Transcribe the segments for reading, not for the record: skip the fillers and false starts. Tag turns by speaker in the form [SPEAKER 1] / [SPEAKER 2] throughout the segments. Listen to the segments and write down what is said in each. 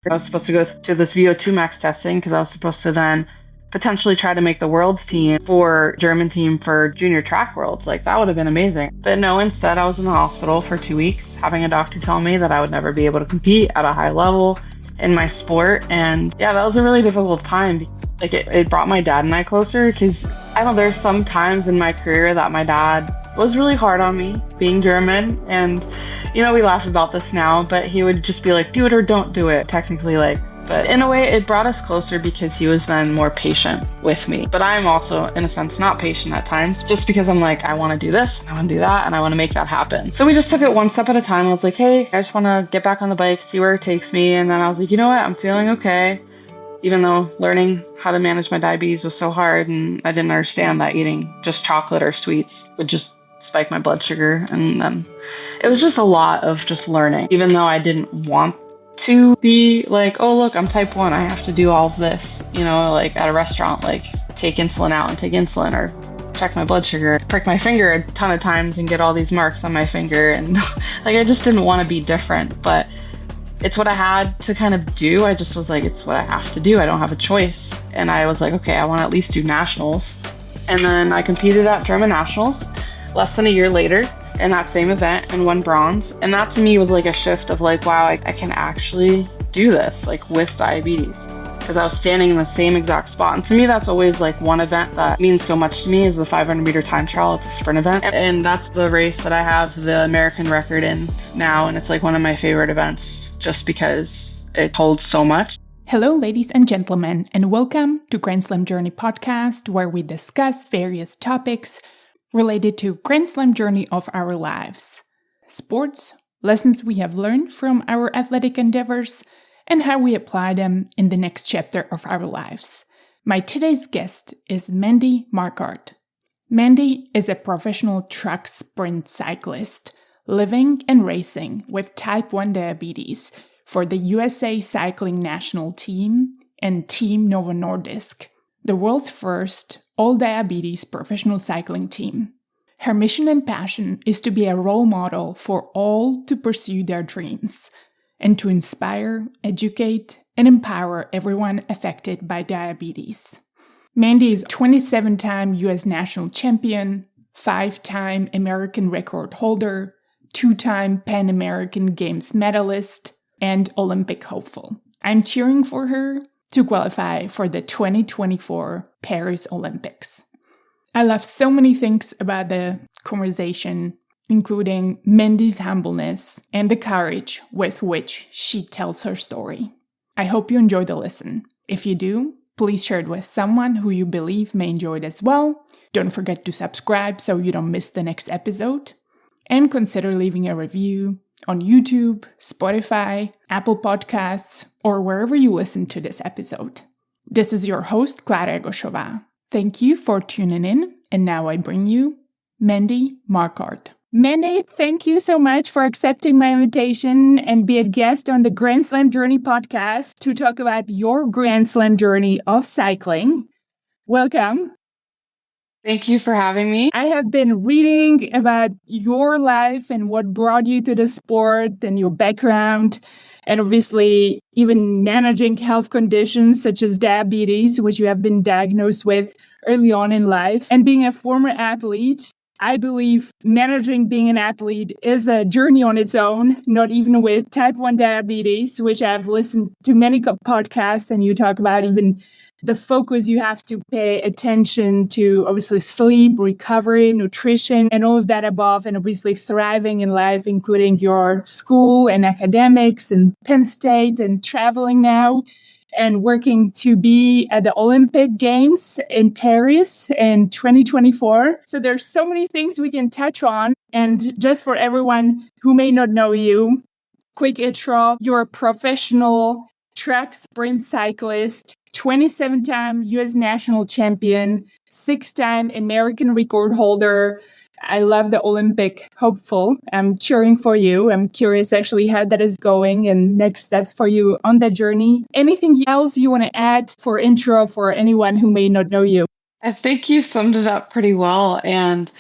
[SPEAKER 1] I was supposed to go to this VO2 max testing because I was supposed to then potentially try to make the world's team for German team for junior track worlds. Like, that would have been amazing. But no, instead I was in the hospital for 2 weeks having a doctor tell me that I would never be able to compete at a high level in my sport. And yeah, that was a really difficult time. Like, it brought my dad and I closer because I don't know, there's some times in my career that my dad was really hard on me being German. And, you know, we laugh about this now, but he would just be like, do it or don't do it, technically, like. But in a way, it brought us closer because he was then more patient with me. But I'm also, in a sense, not patient at times, just because I'm like, I want to do this, and I want to do that, and I want to make that happen. So we just took it one step at a time. I was like, hey, I just want to get back on the bike, see where it takes me. And then I was like, you know what? I'm feeling okay. Even though learning how to manage my diabetes was so hard, and I didn't understand that eating just chocolate or sweets would just spike my blood sugar. And then it was just a lot of just learning, even though I didn't want to be like, oh, look, I'm type 1, I have to do all of this, you know, like at a restaurant, like take insulin out and take insulin, or check my blood sugar, prick my finger a ton of times and get all these marks on my finger. And like, I just didn't want to be different, but it's what I had to kind of do. I just was like, it's what I have to do. I don't have a choice. And I was like, okay, I want to at least do nationals. And then I competed at German nationals less than a year later in that same event and won bronze. And that to me was like a shift of like, wow, I can actually do this, like with diabetes, because I was standing in the same exact spot. And to me, that's always like one event that means so much to me is the 500 meter time trial. It's a sprint event. And that's the race that I have the American record in now. And it's like one of my favorite events just because it holds so much.
[SPEAKER 2] Hello, ladies and gentlemen, and welcome to Grand Slam Journey podcast, where we discuss various topics related to Grand Slam journey of our lives, sports, lessons we have learned from our athletic endeavors, and how we apply them in the next chapter of our lives. My today's guest is Mandy Marquardt. Mandy is a professional track sprint cyclist, living and racing with type 1 diabetes for the USA Cycling National Team and Team Novo Nordisk, the world's first all-diabetes professional cycling team. Her mission and passion is to be a role model for all to pursue their dreams and to inspire, educate, and empower everyone affected by diabetes. Mandy is a 27-time US national champion, 5-time American record holder, 2-time Pan American Games medalist, and Olympic hopeful. I'm cheering for her to qualify for the 2024 Paris Olympics. I love so many things about the conversation, including Mandy's humbleness and the courage with which she tells her story. I hope you enjoy the listen. If you do, please share it with someone who you believe may enjoy it as well. Don't forget to subscribe so you don't miss the next episode. And consider leaving a review on YouTube, Spotify, Apple Podcasts, or wherever you listen to this episode. This is your host, Klára Jagošová. Thank you for tuning in, and now I bring you Mandy Marquardt. Mandy, thank you so much for accepting my invitation and be a guest on the Grand Slam Journey podcast to talk about your Grand Slam journey of cycling. Welcome.
[SPEAKER 1] Thank you for having me.
[SPEAKER 2] I have been reading about your life and what brought you to the sport and your background, and obviously even managing health conditions such as diabetes, which you have been diagnosed with early on in life. And being a former athlete, I believe managing being an athlete is a journey on its own, not even with type 1 diabetes, which I've listened to many podcasts, and you talk about even the focus you have to pay attention to, obviously sleep, recovery, nutrition, and all of that above, and obviously thriving in life, including your school and academics and Penn State and traveling now and working to be at the Olympic Games in Paris in 2024. So there's so many things we can touch on. And just for everyone who may not know you, quick intro, you're a professional track sprint cyclist, 27-time US national champion, 6-time American record holder. I love the Olympic hopeful. I'm cheering for you. I'm curious actually how that is going and next steps for you on that journey. Anything else you want to add for intro for anyone who may not know you?
[SPEAKER 1] I think you summed it up pretty well. And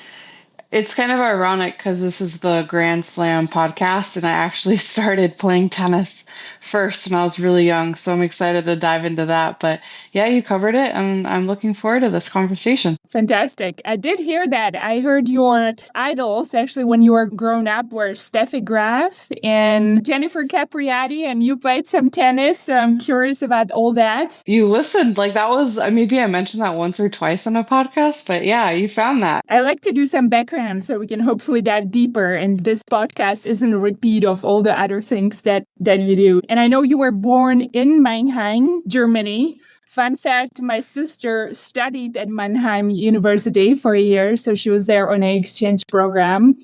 [SPEAKER 1] It's kind of ironic because this is the Grand Slam podcast, and I actually started playing tennis first when I was really young. So I'm excited to dive into that. But yeah, you covered it, and I'm looking forward to this conversation.
[SPEAKER 2] Fantastic. I did hear that. I heard your idols actually when you were grown up were Steffi Graf and Jennifer Capriati, and you played some tennis. So I'm curious about all that.
[SPEAKER 1] You listened, like that was, maybe I mentioned that once or twice on a podcast, but yeah, you found that.
[SPEAKER 2] I like to do some background so we can hopefully dive deeper. And this podcast isn't a repeat of all the other things that you do. And I know you were born in Mannheim, Germany. Fun fact, my sister studied at Mannheim University for a year. So she was there on an exchange program.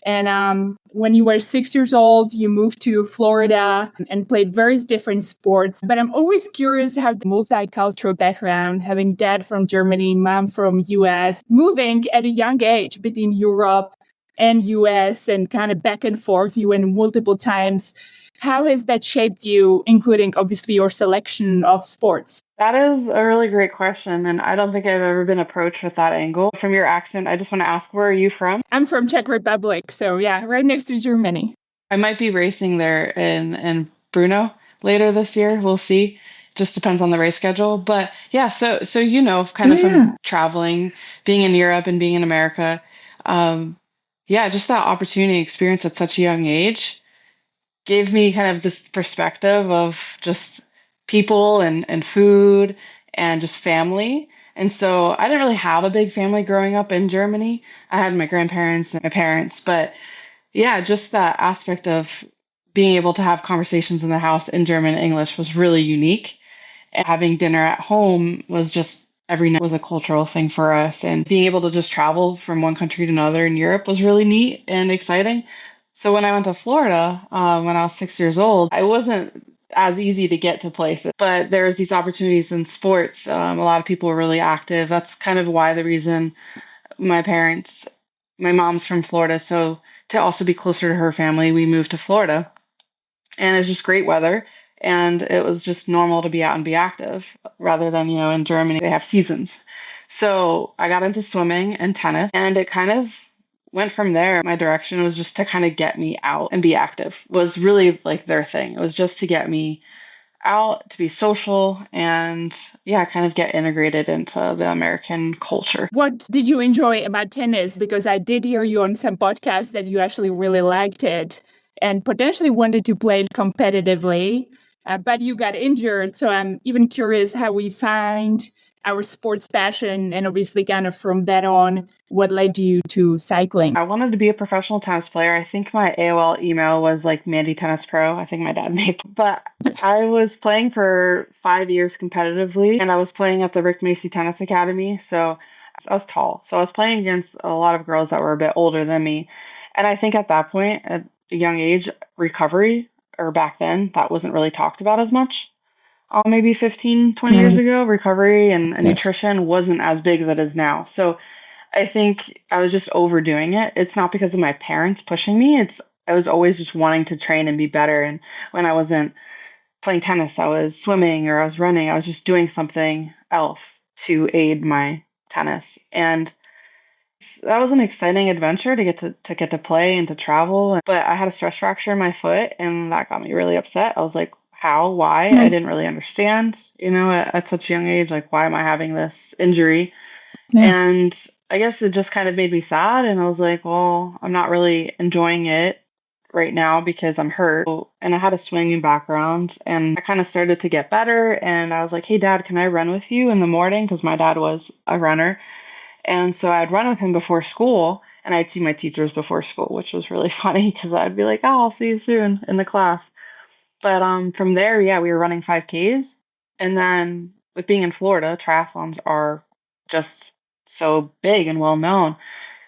[SPEAKER 2] And when you were 6 years old, you moved to Florida and played various different sports. But I'm always curious how the multicultural background, having dad from Germany, mom from US, moving at a young age between Europe and US and kind of back and forth, you went multiple times. How has that shaped you, including obviously your selection of sports?
[SPEAKER 1] That is a really great question, and I don't think I've ever been approached with that angle. From your accent, I just want to ask, where are you from?
[SPEAKER 2] I'm from Czech Republic, so yeah, right next to Germany.
[SPEAKER 1] I might be racing there in Brno later this year. We'll see. Just depends on the race schedule. But yeah, so from traveling, being in Europe and being in America, yeah, just that opportunity experience at such a young age gave me kind of this perspective of just people and food and just family. And so I didn't really have a big family growing up in Germany. I had my grandparents and my parents, but yeah, just that aspect of being able to have conversations in the house in German and English was really unique. And having dinner at home was just every night was a cultural thing for us. And being able to just travel from one country to another in Europe was really neat and exciting. So when I went to Florida, when I was 6 years old, I wasn't as easy to get to places, but there's these opportunities in sports. A lot of people were really active. That's kind of why the reason my mom's from Florida, so to also be closer to her family, we moved to Florida. And it's just great weather. And it was just normal to be out and be active rather than, in Germany, they have seasons. So I got into swimming and tennis, and it kind of went from there. My direction was just to kind of get me out and be active, was really like their thing. It was just to get me out, to be social, and yeah, kind of get integrated into the American culture.
[SPEAKER 2] What did you enjoy about tennis? Because I did hear you on some podcasts that you actually really liked it and potentially wanted to play it competitively, but you got injured. So I'm even curious how we find our sports passion, and obviously kind of from that on, what led you to cycling?
[SPEAKER 1] I wanted to be a professional tennis player. I think my AOL email was like Mandy Tennis Pro. I think my dad made it. But I was playing for 5 years competitively, and I was playing at the Rick Macy Tennis Academy. So I was tall. So I was playing against a lot of girls that were a bit older than me. And I think at that point, at a young age, recovery, or back then, that wasn't really talked about as much. Maybe 15, 20 years ago, recovery and nutrition wasn't as big as it is now. So I think I was just overdoing it. It's not because of my parents pushing me. I was always just wanting to train and be better. And when I wasn't playing tennis, I was swimming or I was running. I was just doing something else to aid my tennis. And that was an exciting adventure to get to play and to travel. But I had a stress fracture in my foot, and that got me really upset. I was like, how, why? I didn't really understand, at such a young age, like, why am I having this injury? And I guess it just kind of made me sad. And I was like, well, I'm not really enjoying it right now because I'm hurt. And I had a swinging background, and I kind of started to get better. And I was like, hey, Dad, can I run with you in the morning? Because my dad was a runner. And so I'd run with him before school, and I'd see my teachers before school, which was really funny because I'd be like, oh, I'll see you soon in the class. But from there, yeah, we were running 5Ks. And then with being in Florida, triathlons are just so big and well known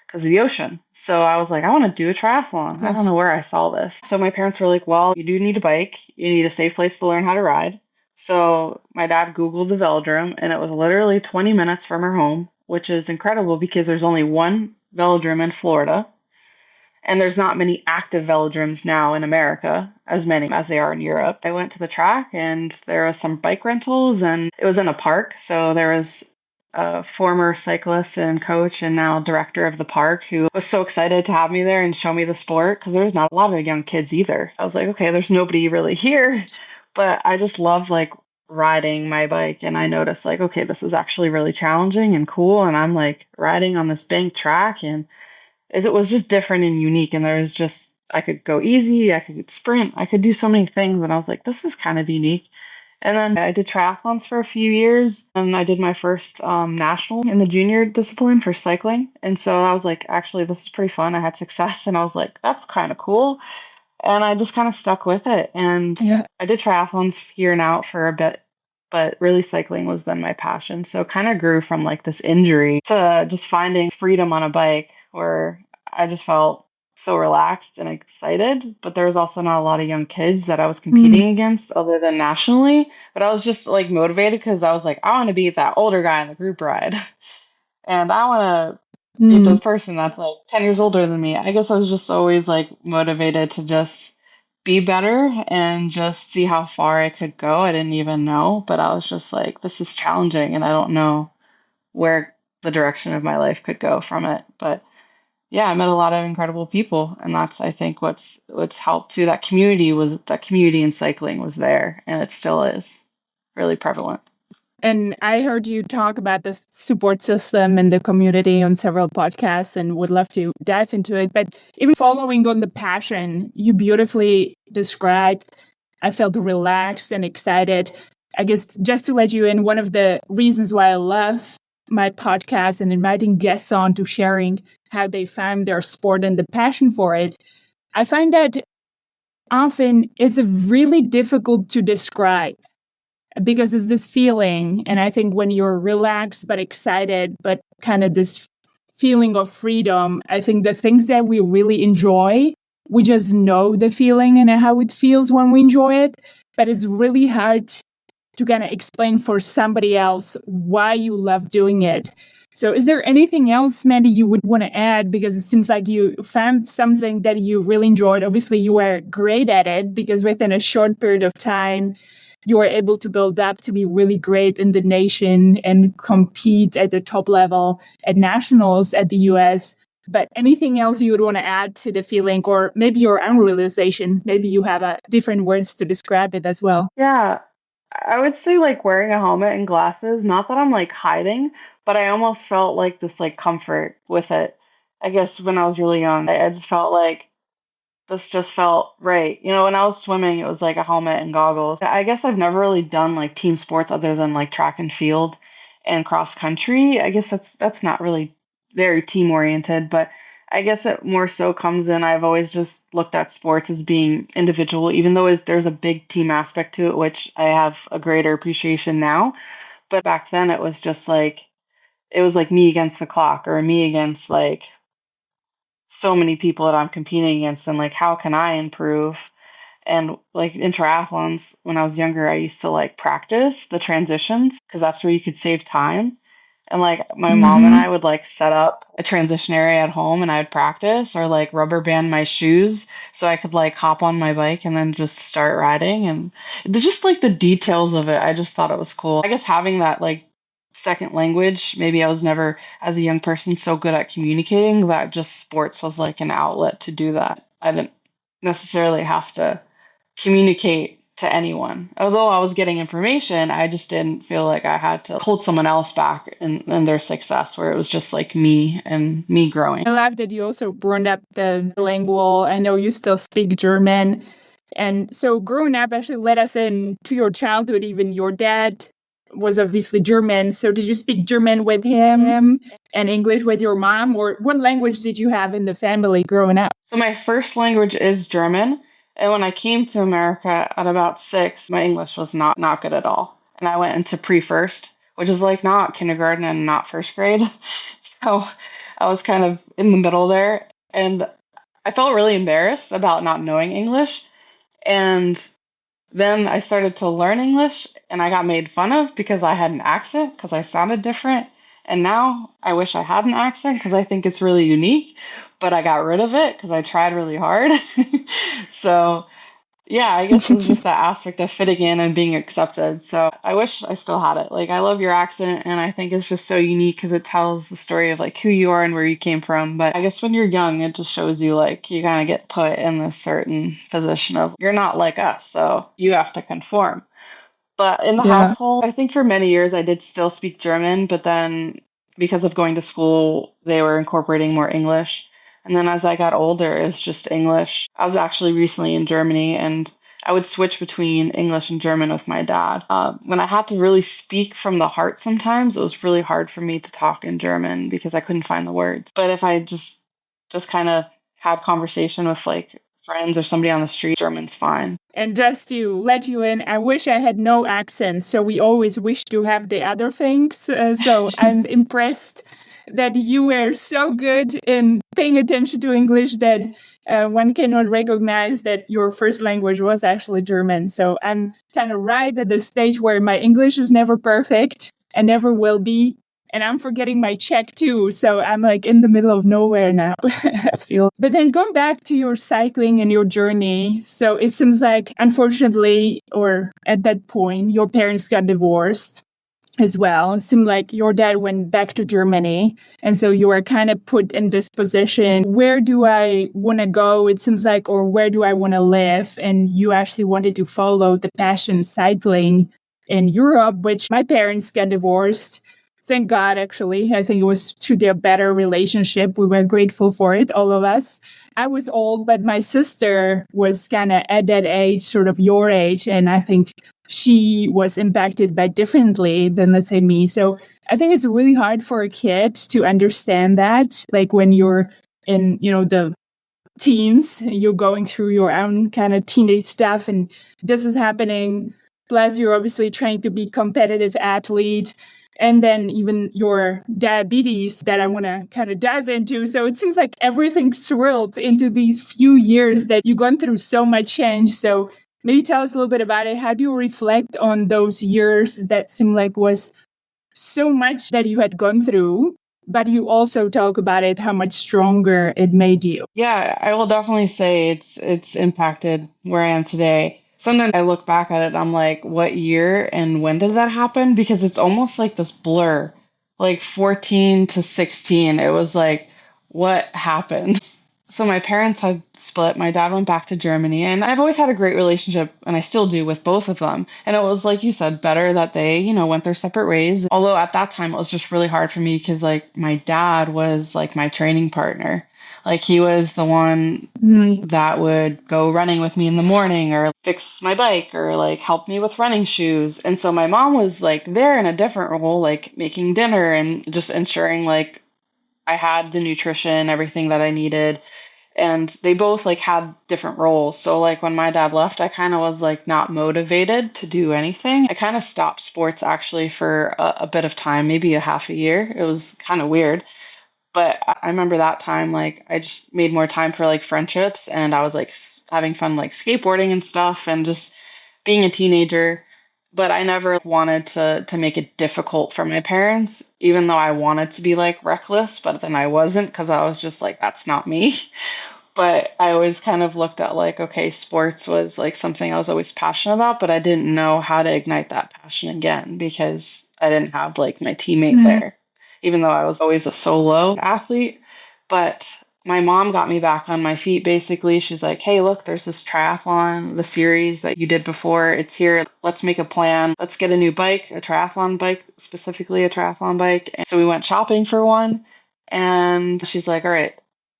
[SPEAKER 1] because of the ocean. So I was like, I want to do a triathlon. I don't know where I saw this. So my parents were like, well, you do need a bike. You need a safe place to learn how to ride. So my dad Googled the velodrome, and it was literally 20 minutes from our home, which is incredible because there's only one velodrome in Florida. And there's not many active velodromes now in America, as many as they are in Europe. I went to the track, and there was some bike rentals, and it was in a park. So there was a former cyclist and coach and now director of the park who was so excited to have me there and show me the sport because there's not a lot of young kids either. I was like, okay, there's nobody really here, but I just loved like riding my bike and I noticed like, okay, this is actually really challenging and cool. And I'm like riding on this bank track and it was just different and unique. And there was just, I could go easy, I could sprint, I could do so many things. And I was like, this is kind of unique. And then I did triathlons for a few years, and I did my first national in the junior discipline for cycling. And so I was like, actually, this is pretty fun. I had success, and I was like, that's kind of cool. And I just kind of stuck with it. And I did triathlons here and out for a bit, but really cycling was then my passion. So it kind of grew from like this injury to just finding freedom on a bike where I just felt so relaxed and excited, but there was also not a lot of young kids that I was competing against other than nationally. But I was just like motivated because I was like, I want to beat that older guy in the group ride. And I want to beat this person that's like 10 years older than me. I guess I was just always like motivated to just be better and just see how far I could go. I didn't even know, but I was just like, this is challenging and I don't know where the direction of my life could go from it. But yeah, I met a lot of incredible people, and that's I think what's helped too. That community in cycling was there, and it still is really prevalent.
[SPEAKER 2] And I heard you talk about the support system and the community on several podcasts and would love to dive into it. But even following on the passion you beautifully described, I felt relaxed and excited. I guess just to let you in, one of the reasons why I love my podcast and inviting guests on to sharing how they found their sport and the passion for it, I find that often it's really difficult to describe because it's this feeling. And I think when you're relaxed but excited, but kind of this feeling of freedom, I think the things that we really enjoy, we just know the feeling and how it feels when we enjoy it. But it's really hard to kind of explain for somebody else why you love doing it. So is there anything else, Mandy, you would want to add? Because it seems like you found something that you really enjoyed. Obviously, you were great at it because within a short period of time, you were able to build up to be really great in the nation and compete at the top level at nationals at the US. But anything else you would want to add to the feeling, or maybe your own realization? Maybe you have different words to describe it as well.
[SPEAKER 1] Yeah, I would say like wearing a helmet and glasses, not that I'm like hiding, but I almost felt like this like comfort with it. I guess when I was really young, I just felt like this just felt right. You know, when I was swimming, it was like a helmet and goggles. I guess I've never really done like team sports other than like track and field and cross country. I guess that's not really very team oriented, but I guess it more so comes in. I've always just looked at sports as being individual, even though there's a big team aspect to it, which I have a greater appreciation now. But back then, it was like me against the clock or me against like so many people that I'm competing against, and like how can I improve? And like in triathlons, when I was younger, I used to like practice the transitions because that's where you could save time. And like my mom and I would like set up a transition area at home and I'd practice or like rubber band my shoes so I could like hop on my bike and then just start riding. And just like the details of it, I just thought it was cool. I guess having that like second language, maybe I was never as a young person so good at communicating that just sports was like an outlet to do that. I didn't necessarily have to communicate to anyone. Although I was getting information, I just didn't feel like I had to hold someone else back in their success, where it was just like me and me growing.
[SPEAKER 2] I love that you also brought up the bilingual. I know you still speak German. And so growing up actually led us into your childhood. Even your dad was obviously German. So did you speak German with him and English with your mom? Or what language did you have in the family growing up?
[SPEAKER 1] So my first language is German. And when I came to America at about 6, my English was not good at all. And I went into pre-first, which is like not kindergarten and not first grade. So I was kind of in the middle there. And I felt really embarrassed about not knowing English. And then I started to learn English and I got made fun of because I had an accent, because I sounded different. And now I wish I had an accent because I think it's really unique, but I got rid of it because I tried really hard. So Yeah, I guess it's just that aspect of fitting in and being accepted. So I wish I still had it. Like, I love your accent, and I think it's just so unique because it tells the story of like who you are and where you came from. But I guess when you're young, it just shows you like you kind of get put in this certain position of you're not like us, so you have to conform. But in the
[SPEAKER 2] Yeah.
[SPEAKER 1] household, I think for many years I did still speak German, but then because of going to school, they were incorporating more English. And then as I got older, it's just English. I was actually recently in Germany and I would switch between English and German with my dad. When I had to really speak from the heart sometimes, it was really hard for me to talk in German because I couldn't find the words. But if I just kind of had conversation with like friends or somebody on the street, German's fine.
[SPEAKER 2] And just to let you in, I wish I had no accent. So we always wish to have the other things. So I'm impressed that you were so good in paying attention to English that one cannot recognize that your first language was actually German. So I'm kind of right at the stage where my English is never perfect and never will be. And I'm forgetting my Czech too. So I'm like in the middle of nowhere now, I feel. But then going back to your cycling and your journey. So it seems like, unfortunately, or at that point, your parents got divorced as well. It seemed like your dad went back to Germany. And so you were kind of put in this position. Where do I want to go? It seems like, or where do I want to live? And you actually wanted to follow the passion cycling in Europe, which my parents got divorced. Thank God, actually. I think it was to their better relationship. We were grateful for it, all of us. I was old, but my sister was kind of at that age, sort of your age. And I think she was impacted by differently than, let's say, me. So I think it's really hard for a kid to understand that. Like when you're in, the teens, you're going through your own kind of teenage stuff and this is happening. Plus, you're obviously trying to be competitive athlete. And then even your diabetes that I want to kind of dive into. So it seems like everything swirled into these few years that you've gone through so much change. So maybe tell us a little bit about it. How do you reflect on those years that seemed like was so much that you had gone through, but you also talk about it, how much stronger it made you?
[SPEAKER 1] Yeah, I will definitely say it's impacted where I am today. Sometimes I look back at it, I'm like, what year and when did that happen? Because it's almost like this blur. Like 14 to 16, it was like, what happened? So my parents had split. My dad went back to Germany, and I've always had a great relationship, and I still do with both of them. And it was like you said, better that they, went their separate ways. Although at that time it was just really hard for me because like my dad was like my training partner. Like he was the one that would go running with me in the morning or fix my bike or like help me with running shoes. And so my mom was like there in a different role, like making dinner and just ensuring like I had the nutrition, everything that I needed. And they both like had different roles. So like when my dad left, I kind of was like not motivated to do anything. I kind of stopped sports actually for a bit of time, maybe a half a year. It was kind of weird. But I remember that time, like, I just made more time for like friendships and I was like having fun, like skateboarding and stuff and just being a teenager. But I never wanted to make it difficult for my parents, even though I wanted to be like reckless, but then I wasn't because I was just like, that's not me. But I always kind of looked at like, okay, sports was like something I was always passionate about, but I didn't know how to ignite that passion again because I didn't have like my teammate there, even though I was always a solo athlete. But my mom got me back on my feet basically. She's like, hey, look, there's this triathlon, the series that you did before. It's here. Let's make a plan. Let's get a new bike, a triathlon bike, specifically a triathlon bike. And so we went shopping for one. And she's like, all right,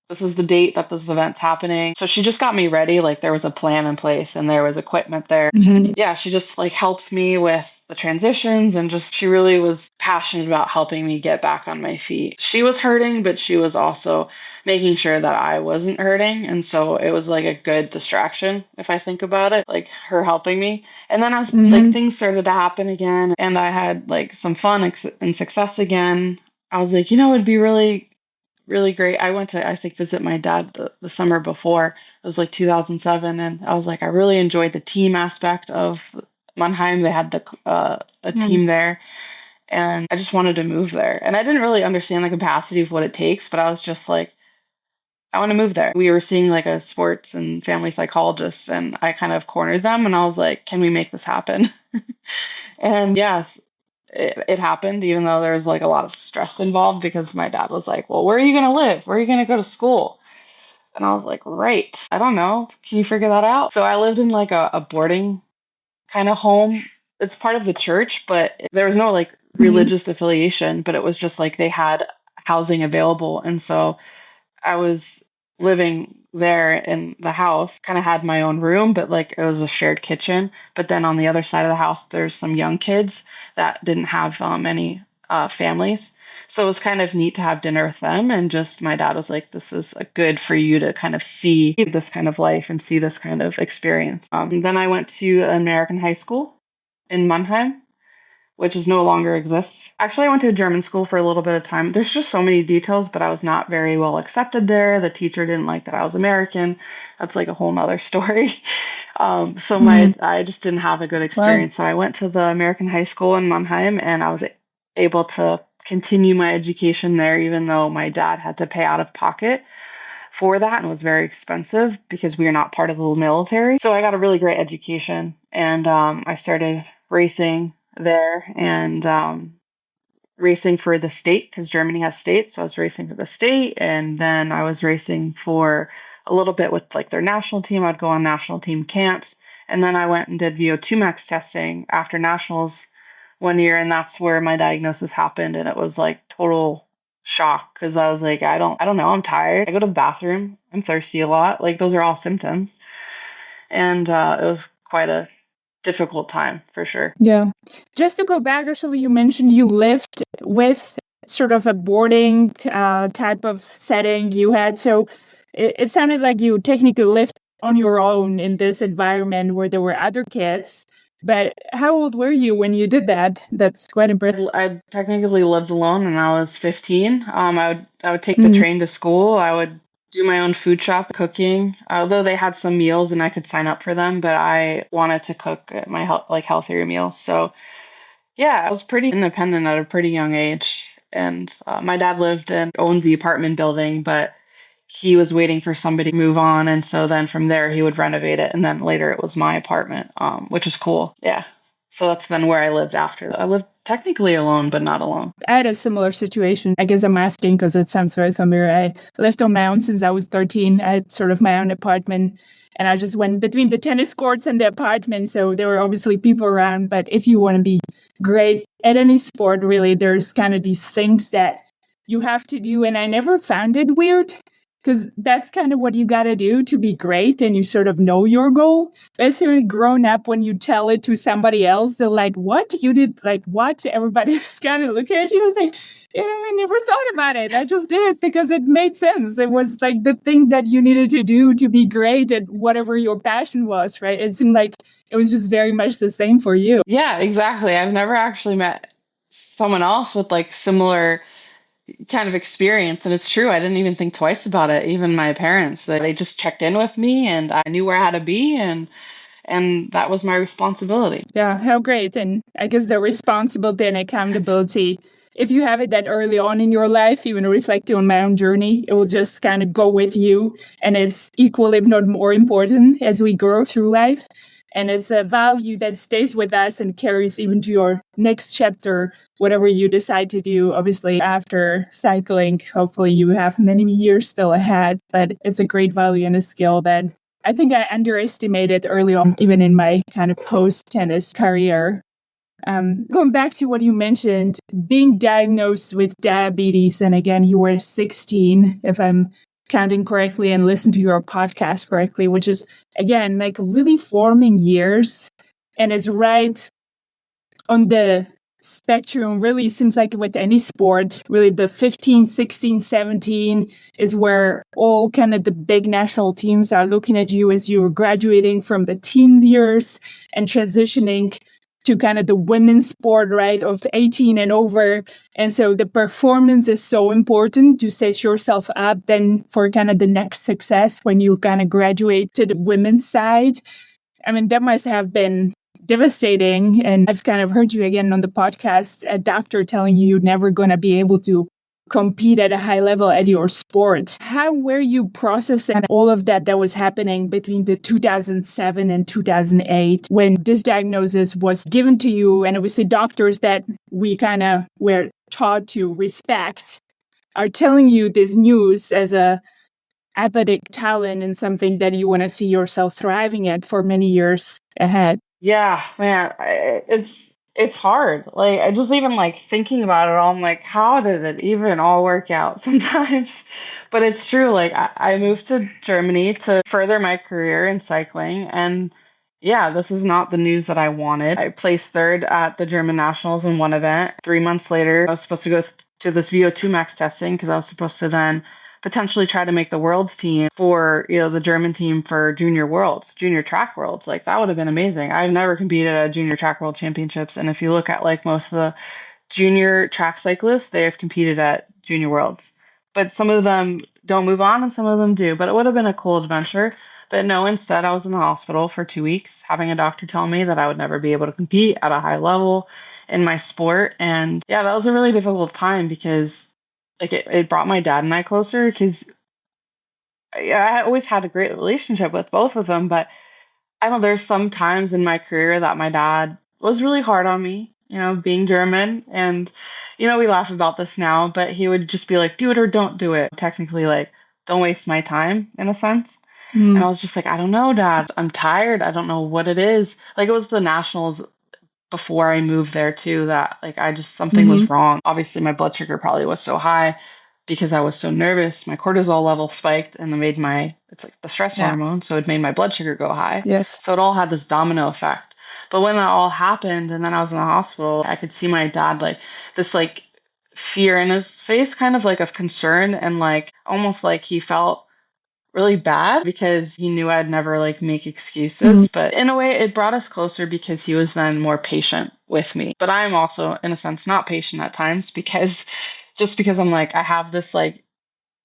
[SPEAKER 1] this is the date that this event's happening. So she just got me ready. Like there was a plan in place and there was equipment there. Yeah, she just like helped me with the transitions and just she really was passionate about helping me get back on my feet. She was hurting, but she was also making sure that I wasn't hurting. And so it was like a good distraction if I think about it, like her helping me. And then as like things started to happen again and I had like some fun and success again, I was like, it'd be really great. I went to, I think, visit my dad the summer before. It was like 2007. And I was like, I really enjoyed the team aspect of Mannheim. They had a team there. And I just wanted to move there. And I didn't really understand the capacity of what it takes, but I was just like, I want to move there. We were seeing like a sports and family psychologist, and I kind of cornered them and I was like, can we make this happen? And yes, it happened, even though there was like a lot of stress involved because my dad was like, well, where are you going to live? Where are you going to go to school? And I was like, right, I don't know. Can you figure that out? So I lived in like a boarding kind of home. It's part of the church, but there was no like
[SPEAKER 2] Mhm.
[SPEAKER 1] religious affiliation, but it was just like they had housing available. And so I was living there in the house, kind of had my own room, but like it was a shared kitchen. But then on the other side of the house, there's some young kids that didn't have any families. So it was kind of neat to have dinner with them. And just my dad was like, this is good for you to kind of see this kind of life and see this kind of experience. Then I went to American high school in Mannheim, which is no longer exists. Actually, I went to a German school for a little bit of time. There's just so many details, but I was not very well accepted there. The teacher didn't like that I was American. That's like a whole nother story. So
[SPEAKER 2] Mhm.
[SPEAKER 1] I just didn't have a good
[SPEAKER 2] Wow.
[SPEAKER 1] experience. So I went to the American high school in Mannheim, and I was able to continue my education there, even though my dad had to pay out of pocket for that and it was very expensive because we are not part of the military. So I got a really great education, and I started racing there and racing for the state because Germany has states. So I was racing for the state, and then I was racing for a little bit with like their national team. I'd go on national team camps, and then I went and did VO2 max testing after nationals one year, and that's where my diagnosis happened, and it was like total shock because I was like, I don't know, I'm tired. I go to the bathroom. I'm thirsty a lot. Like those are all symptoms, and it was quite a difficult time for sure.
[SPEAKER 2] Yeah. Just to go back, actually, you mentioned you lived with sort of a boarding type of setting you had. So it sounded like you technically lived on your own in this environment where there were other kids. But how old were you when you did that? That's quite impressive.
[SPEAKER 1] I technically lived alone when I was 15. I would take the
[SPEAKER 2] Mm.
[SPEAKER 1] train to school. I would do my own food shop cooking. Although they had some meals and I could sign up for them, but I wanted to cook my like healthier meals. So yeah, I was pretty independent at a pretty young age. And my dad lived and owned the apartment building, but he was waiting for somebody to move on. And so then from there, he would renovate it. And then later it was my apartment, which is cool. Yeah. So that's then where I lived after. I lived technically alone, but not alone.
[SPEAKER 2] I had a similar situation. I guess I'm asking because it sounds very familiar. I lived on my own since I was 13. I had sort of my own apartment and I just went between the tennis courts and the apartment. So there were obviously people around. But if you want to be great at any sport, really, there's kind of these things that you have to do. And I never found it weird because that's kind of what you got to do to be great and you sort of know your goal. It's really grown up when you tell it to somebody else. They're like, what? You did like what? Everybody is kind of looking at you and saying, I never thought about it. I just did because it made sense. It was like the thing that you needed to do to be great at whatever your passion was, right? It seemed like it was just very much the same for you.
[SPEAKER 1] Yeah, exactly. I've never actually met someone else with like similar kind of experience. And it's true. I didn't even think twice about it. Even my parents, they just checked in with me and I knew where I had to be and that was my responsibility.
[SPEAKER 2] Yeah, how great. And I guess the responsibility and accountability, if you have it that early on in your life, even reflecting on my own journey, it will just kind of go with you. And it's equally, if not more important as we grow through life. And it's a value that stays with us and carries even to your next chapter, whatever you decide to do. Obviously, after cycling, hopefully you have many years still ahead, but it's a great value and a skill that I think I underestimated early on, even in my kind of post tennis career. Going back to what you mentioned, being diagnosed with diabetes, and again, you were 16, if I'm counting correctly and listen to your podcast correctly, which is, again, like really forming years. And it's right on the spectrum, really seems like with any sport, really the 15, 16, 17 is where all kind of the big national teams are looking at you as you're graduating from the teen years and transitioning to kind of the women's sport, right, of 18 and over. And so the performance is so important to set yourself up then for kind of the next success when you kind of graduate to the women's side. I mean, that must have been devastating. And I've kind of heard you again on the podcast, a doctor telling you you're never going to be able to compete at a high level at your sport. How were you processing all of that was happening between the 2007 and 2008 when this diagnosis was given to you? And obviously doctors that we kind of were taught to respect are telling you this news as a athletic talent and something that you want to see yourself thriving at for many years ahead.
[SPEAKER 1] Yeah, man, it's hard. Like I just even like thinking about it all, I'm like, how did it even all work out sometimes? But it's true. Like I moved to Germany to further my career in cycling, and yeah, this is not the news that I wanted. I placed third at the German nationals in one event. 3 months later, I was supposed to go to this VO2 max testing because I was supposed to then potentially try to make the world's team for, the German team for junior worlds, junior track worlds. Like that would have been amazing. I've never competed at junior track world championships. And if you look at like most of the junior track cyclists, they have competed at junior worlds. But some of them don't move on and some of them do. But it would have been a cool adventure. But no, instead I was in the hospital for 2 weeks having a doctor tell me that I would never be able to compete at a high level in my sport. And yeah, that was a really difficult time because like it brought my dad and I closer because I always had a great relationship with both of them. But I know there's some times in my career that my dad was really hard on me, being German. And, we laugh about this now, but he would just be like, do it or don't do it. Technically, like, don't waste my time in a sense. And I was just like, I don't know, Dad. I'm tired. I don't know what it is. Like, it was the nationals before I moved there too that like something was wrong. Obviously my blood sugar probably was so high because I was so nervous. My cortisol level spiked and it made it's like the stress hormone, so it made my blood sugar go high.
[SPEAKER 2] Yes.
[SPEAKER 1] So it all had this domino effect. But when that all happened and then I was in the hospital, I could see my dad like this like fear in his face, kind of like of concern and like almost like he felt really bad because he knew I'd never like make excuses. But in a way, it brought us closer because he was then more patient with me. But I'm also, in a sense, not patient at times because I'm like, I have this like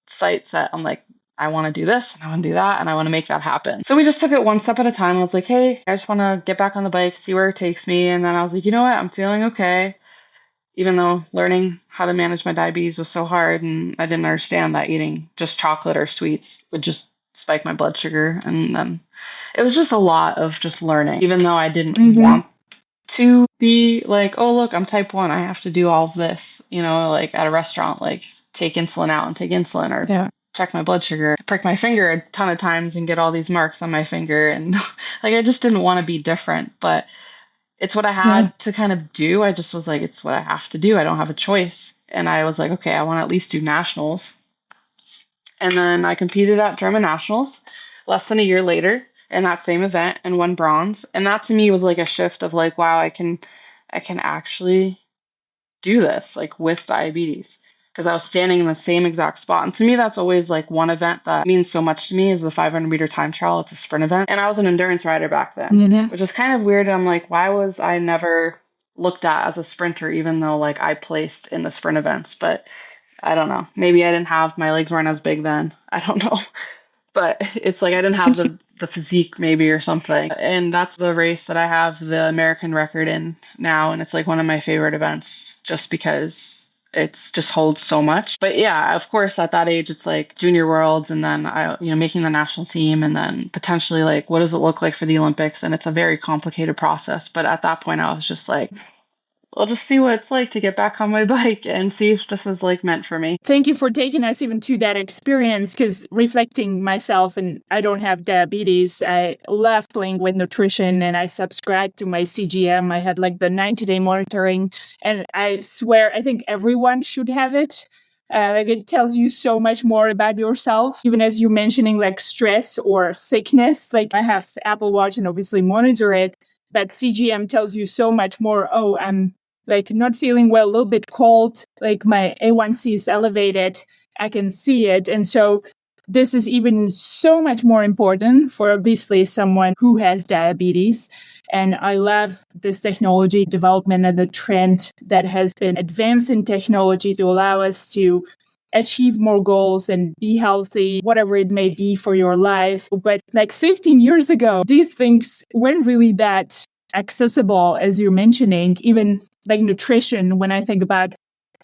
[SPEAKER 1] sight set. I'm like, I want to do this and I want to do that and I want to make that happen. So we just took it one step at a time. I was like, hey, I just want to get back on the bike, see where it takes me. And then I was like, you know what? I'm feeling okay. Even though learning how to manage my diabetes was so hard and I didn't understand that eating just chocolate or sweets would just spike my blood sugar. And then it was just a lot of just learning, even though I didn't want to be like, oh, look, I'm type 1. I have to do all of this, like at a restaurant, like take insulin out and take insulin or check my blood sugar, prick my finger a ton of times and get all these marks on my finger. And like, I just didn't want to be different, but it's what I had to kind of do. I just was like, it's what I have to do. I don't have a choice. And I was like, okay, I want to at least do nationals. And then I competed at German nationals less than a year later in that same event and won bronze. And that to me was like a shift of like, wow, I can actually do this like with diabetes. Because I was standing in the same exact spot. And to me, that's always like one event that means so much to me is the 500-meter time trial. It's a sprint event. And I was an endurance rider back then, which is kind of weird. I'm like, why was I never looked at as a sprinter, even though like I placed in the sprint events? But I don't know. Maybe I didn't have, my legs weren't as big then. I don't know. But it's like I didn't have the physique maybe or something. And that's the race that I have the American record in now. And it's like one of my favorite events just because it's just holds so much. But yeah, of course, at that age, it's like junior worlds and then making the national team and then potentially like, what does it look like for the Olympics? And it's a very complicated process. But at that point, I was just like, I'll just see what it's like to get back on my bike and see if this is like meant for me.
[SPEAKER 2] Thank you for taking us even to that experience because reflecting myself, and I don't have diabetes, I love playing with nutrition and I subscribed to my CGM. I had like the 90-day monitoring and I swear, I think everyone should have it. Like it tells you so much more about yourself, even as you're mentioning like stress or sickness. Like I have Apple Watch and obviously monitor it, but CGM tells you so much more. Oh, I'm like not feeling well, a little bit cold, like my A1C is elevated, I can see it. And so this is even so much more important for obviously someone who has diabetes. And I love this technology development and the trend that has been advancing technology to allow us to achieve more goals and be healthy, whatever it may be for your life. But like 15 years ago, these things weren't really that accessible, as you're mentioning, even like nutrition. When I think about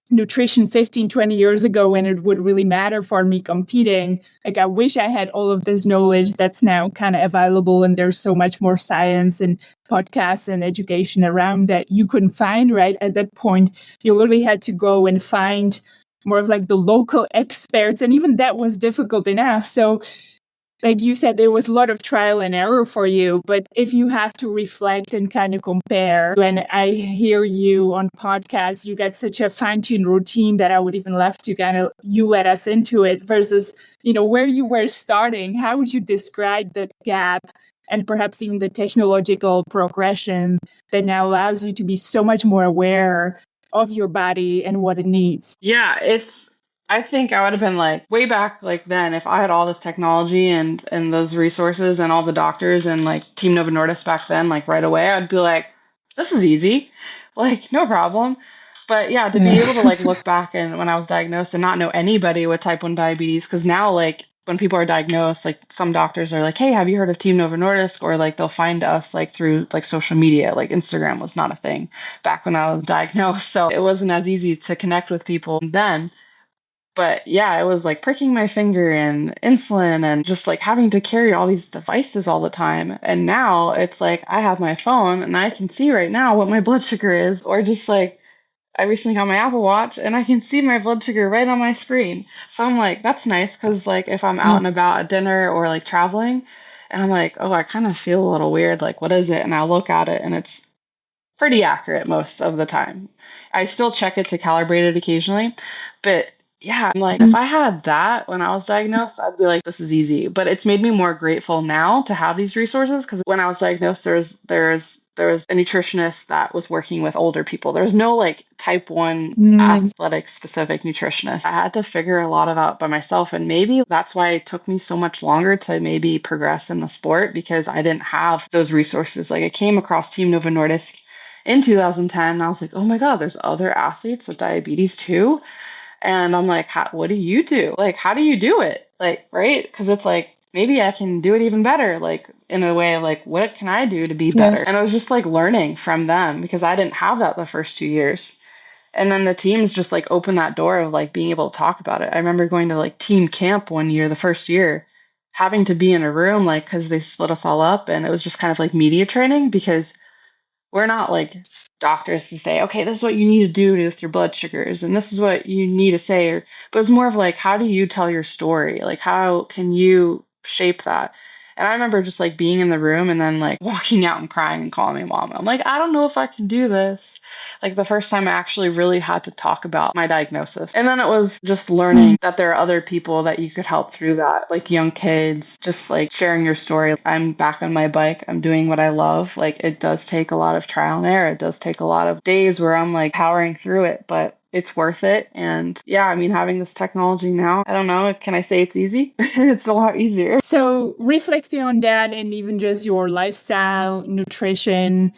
[SPEAKER 2] nutrition 15, 20 years ago when it would really matter for me competing. Like, I wish I had all of this knowledge that's now kind of available, and there's so much more science and podcasts and education around that you couldn't find, right? At that point, you literally had to go and find more of like the local experts, and even that was difficult enough. So like you said, there was a lot of trial and error for you, but if you have to reflect and kind of compare, when I hear you on podcasts, you get such a fine-tuned routine that I would even love to kind of, you let us into it versus, where you were starting. How would you describe the gap and perhaps even the technological progression that now allows you to be so much more aware of your body and what it needs?
[SPEAKER 1] Yeah, I think I would have been like way back like then if I had all this technology and those resources and all the doctors and like Team Novo Nordisk back then, like right away, I'd be like, this is easy, like no problem. But yeah, to be able to like look back and when I was diagnosed and not know anybody with type 1 diabetes, because now like when people are diagnosed, like some doctors are like, hey, have you heard of Team Novo Nordisk? Or like they'll find us like through like social media, like Instagram was not a thing back when I was diagnosed. So it wasn't as easy to connect with people then. But yeah, it was like pricking my finger and insulin and just like having to carry all these devices all the time. And now it's like I have my phone and I can see right now what my blood sugar is. Or just like I recently got my Apple Watch and I can see my blood sugar right on my screen. So I'm like, that's nice because like if I'm out and about at dinner or like traveling and I'm like, oh, I kind of feel a little weird. Like, what is it? And I'll look at it and it's pretty accurate most of the time. I still check it to calibrate it occasionally, but yeah, I'm like, if I had that when I was diagnosed, I'd be like, this is easy. But it's made me more grateful now to have these resources because when I was diagnosed, there was a nutritionist that was working with older people. There's no like type 1 athletic specific nutritionist. I had to figure a lot of out by myself. And maybe that's why it took me so much longer to maybe progress in the sport because I didn't have those resources. Like I came across Team Novo Nordisk in 2010. And I was like, oh my God, there's other athletes with diabetes too. And I'm like, what do you do? Like, how do you do it? Like, right? Because it's like, maybe I can do it even better. Like, in a way of like, what can I do to be better? And I was just like learning from them because I didn't have that the first 2 years. And then the teams just like opened that door of like being able to talk about it. I remember going to like team camp one year, the first year, having to be in a room, like, because they split us all up. And it was just kind of like media training because we're not like doctors to say, okay, this is what you need to do with your blood sugars and this is what you need to say. But it's more of like, how do you tell your story? Like, how can you shape that? And I remember just like being in the room and then like walking out and crying and calling my mom. I'm like, I don't know if I can do this. Like the first time I actually really had to talk about my diagnosis. And then it was just learning that there are other people that you could help through that, like young kids, just like sharing your story. I'm back on my bike. I'm doing what I love. Like it does take a lot of trial and error. It does take a lot of days where I'm like powering through it, but it's worth it. And yeah, I mean, having this technology now, I don't know, can I say it's easy? It's a lot easier.
[SPEAKER 2] So reflecting on that and even just your lifestyle, nutrition,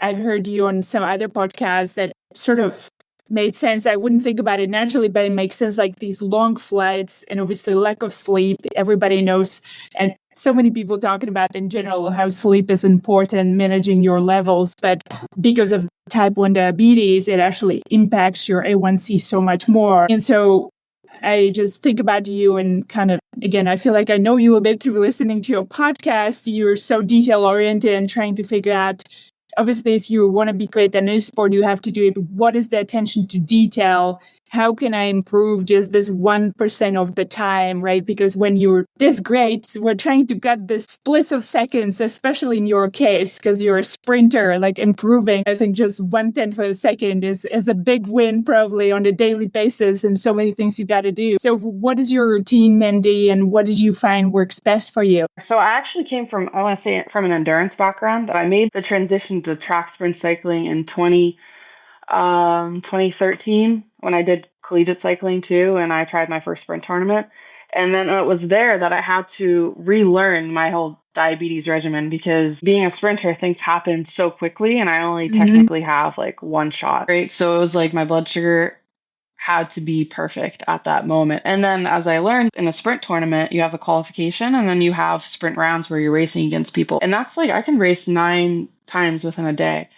[SPEAKER 2] I've heard you on some other podcasts that sort of made sense. I wouldn't think about it naturally, but it makes sense, like these long flights and obviously lack of sleep. Everybody knows, and so many people talking about in general how sleep is important, managing your levels. But because of type 1 diabetes, it actually impacts your A1C so much more. And so I just think about you and kind of, again, I feel like I know you a bit through listening to your podcast. You're so detail oriented and trying to figure out, obviously, if you want to be great at any sport, you have to do it. What is the attention to detail? How can I improve just this 1% of the time, right? Because when you're this great, we're trying to cut the splits of seconds, especially in your case, because you're a sprinter, like improving. I think just 1/10 of a second is a big win probably on a daily basis and so many things you got to do. So what is your routine, Mandy, and what did you find works best for you?
[SPEAKER 1] So I actually came from, I want to say from an endurance background. I made the transition to track sprint cycling in 2013 when I did collegiate cycling too, and I tried my first sprint tournament. And then it was there that I had to relearn my whole diabetes regimen because being a sprinter, things happen so quickly and I only technically have like one shot, right? So it was like my blood sugar had to be perfect at that moment. And then as I learned in a sprint tournament, you have a qualification and then you have sprint rounds where you're racing against people. And that's like, I can race 9 times within a day.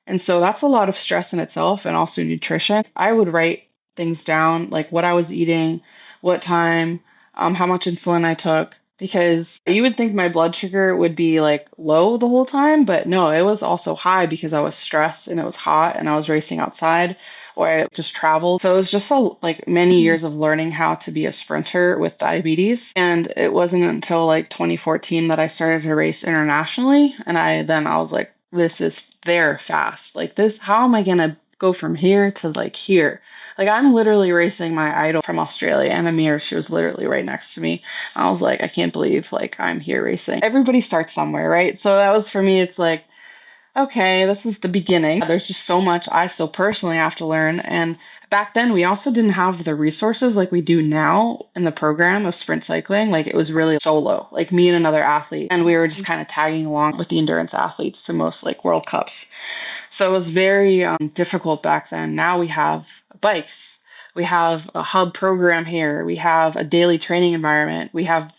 [SPEAKER 1] And so that's a lot of stress in itself and also nutrition. I would write things down, like what I was eating, what time, how much insulin I took, because you would think my blood sugar would be like low the whole time, but no, it was also high because I was stressed and it was hot and I was racing outside or I just traveled. So it was just like many years of learning how to be a sprinter with diabetes. And it wasn't until like 2014 that I started to race internationally. And I was like, this is there fast. Like this, how am I gonna go from here to like here? Like I'm literally racing my idol from Australia, Anna Mears. She was literally right next to me. I was like, I can't believe like I'm here racing. Everybody starts somewhere, right? So that was for me, it's like, okay, this is the beginning. There's just so much I still personally have to learn. And back then, we also didn't have the resources like we do now in the program of sprint cycling. Like it was really solo, like me and another athlete. And we were just kind of tagging along with the endurance athletes to most like World Cups. So it was very difficult back then. Now we have bikes. We have a hub program here. We have a daily training environment. We have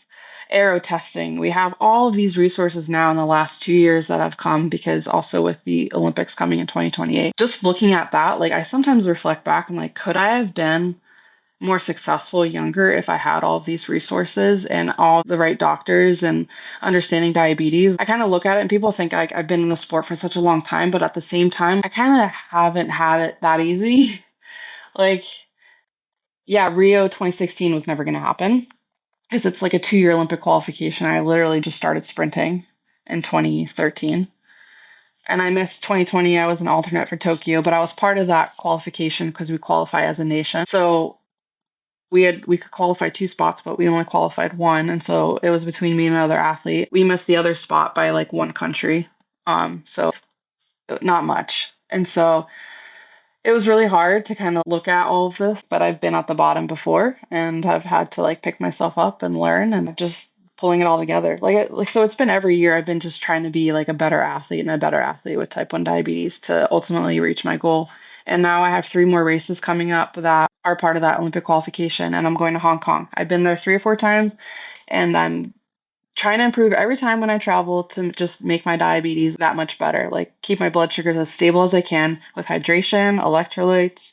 [SPEAKER 1] aero testing. We have all of these resources now in the last 2 years that have come because also with the Olympics coming in 2028. Just looking at that, like I sometimes reflect back and like, could I have been more successful younger if I had all of these resources and all the right doctors and understanding diabetes? I kind of look at it and people think like I've been in the sport for such a long time, but at the same time, I kind of haven't had it that easy. Like, yeah, Rio 2016 was never going to happen because it's like a 2-year Olympic qualification. I literally just started sprinting in 2013. And I missed 2020. I was an alternate for Tokyo, but I was part of that qualification because we qualify as a nation. So we could qualify 2 spots, but we only qualified 1. And so it was between me and another athlete. We missed the other spot by like 1 country. So not much. And so it was really hard to kind of look at all of this, but I've been at the bottom before and I've had to like pick myself up and learn and just pulling it all together. So it's been every year I've been just trying to be like a better athlete and a better athlete with type 1 diabetes to ultimately reach my goal. And now I have 3 more races coming up that are part of that Olympic qualification and I'm going to Hong Kong. I've been there 3 or 4 times and I'm trying to improve every time when I travel to just make my diabetes that much better. Like keep my blood sugars as stable as I can with hydration, electrolytes,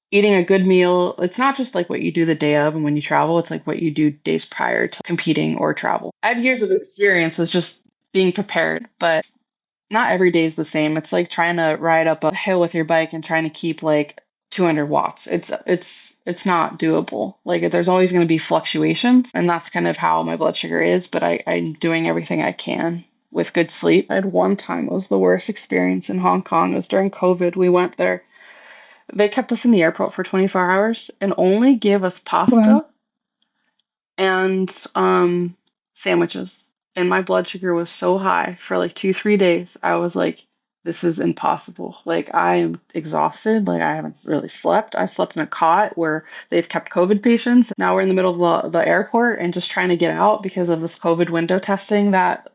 [SPEAKER 1] eating a good meal. It's not just like what you do the day of and when you travel, it's like what you do days prior to competing or travel. I have years of experience with just being prepared, but not every day is the same. It's like trying to ride up a hill with your bike and trying to keep like 200 watts. It's not doable. Like there's always going to be fluctuations, and that's kind of how my blood sugar is. But I'm doing everything I can with good sleep. I had one time, it was the worst experience in Hong Kong. It was during COVID. We went there. They kept us in the airport for 24 hours and only gave us pasta
[SPEAKER 2] Wow.
[SPEAKER 1] and sandwiches. And my blood sugar was so high for like 2-3 days. I was like, this is impossible. Like I am exhausted. Like I haven't really slept. I slept in a cot where they've kept COVID patients. Now we're in the middle of the airport and just trying to get out because of this COVID window testing that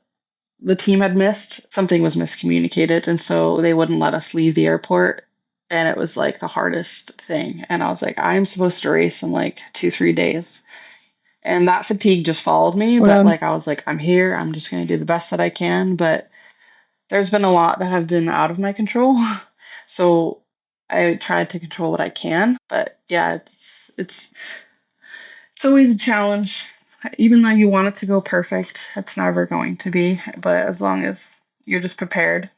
[SPEAKER 1] the team had missed. Something was miscommunicated. And so they wouldn't let us leave the airport. And it was like the hardest thing. And I was like, I'm supposed to race in like 2-3 days. And that fatigue just followed me. But like, I was like, I'm here. I'm just going to do the best that I can. But there's been a lot that have been out of my control. So I tried to control what I can. But yeah, it's always a challenge. Even though you want it to go perfect, it's never going to be. But as long as you're just prepared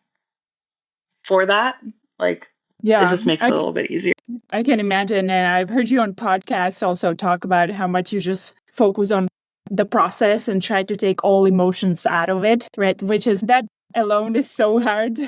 [SPEAKER 1] for that, like, it just makes it a little bit easier.
[SPEAKER 2] I can imagine. And I've heard you on podcasts also talk about how much you just focus on the process and try to take all emotions out of it, right? Which is that alone is so hard.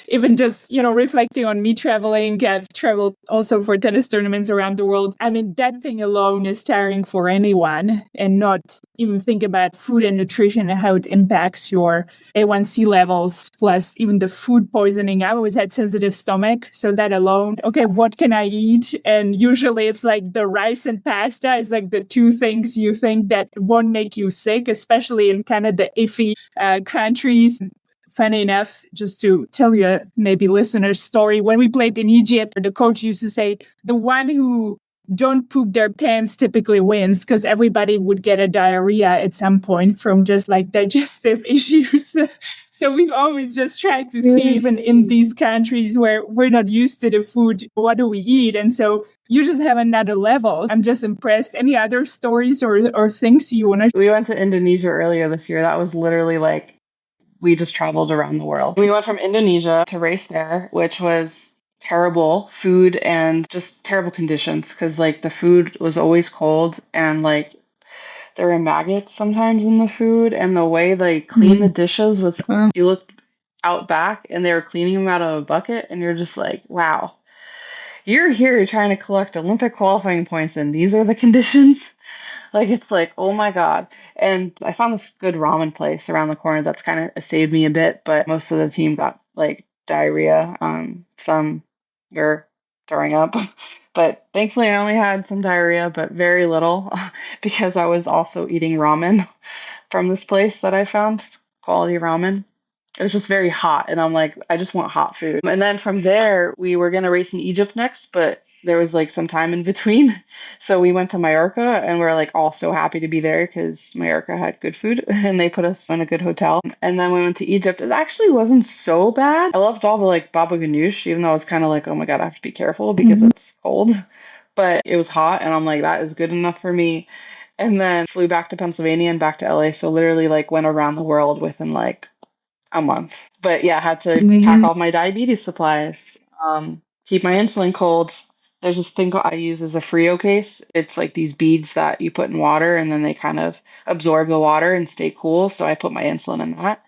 [SPEAKER 2] Even just, reflecting on me traveling. I've traveled also for tennis tournaments around the world. I mean, that thing alone is tiring for anyone, and not even think about food and nutrition and how it impacts your A1C levels, plus even the food poisoning. I always had sensitive stomach. So that alone, okay, what can I eat? And usually it's like the rice and pasta is like the 2 things you think that won't make you sick, especially in kind of the iffy countries. Funny enough, just to tell you, maybe listener's story, when we played in Egypt, the coach used to say, the one who don't poop their pants typically wins, because everybody would get a diarrhea at some point from just like digestive issues. So we've always just tried to see, even
[SPEAKER 1] Yes.
[SPEAKER 2] in these countries where we're not used to the food, what do we eat? And so you just have another level. I'm just impressed. Any other stories or things you want to?
[SPEAKER 1] We went to Indonesia earlier this year. That was literally like we just traveled around the world. We went from Indonesia to race there, which was terrible food and just terrible conditions because like the food was always cold and like there were maggots sometimes in the food, and the way they clean the dishes was you looked out back and they were cleaning them out of a bucket, and you're just like, wow, you're here trying to collect Olympic qualifying points, and these are the conditions. Like it's like, oh my God. And I found this good ramen place around the corner that's kind of saved me a bit, but most of the team got like diarrhea. Some were throwing up. But thankfully I only had some diarrhea, but very little because I was also eating ramen from this place that I found, quality ramen. It was just very hot, and I'm like, I just want hot food. And then from there, we were gonna race in Egypt next, but there was like some time in between. So we went to Mallorca, and we're like all so happy to be there because Mallorca had good food and they put us in a good hotel. And then we went to Egypt. It actually wasn't so bad. I loved all the like baba ganoush, even though I was kind of like, oh my God, I have to be careful because it's cold. But it was hot, and I'm like, that is good enough for me. And then flew back to Pennsylvania and back to LA. So literally like went around the world within like a month. But yeah, I had to pack all my diabetes supplies, keep my insulin cold. There's this thing I use as a Frio case. It's like these beads that you put in water and then they kind of absorb the water and stay cool. So I put my insulin in that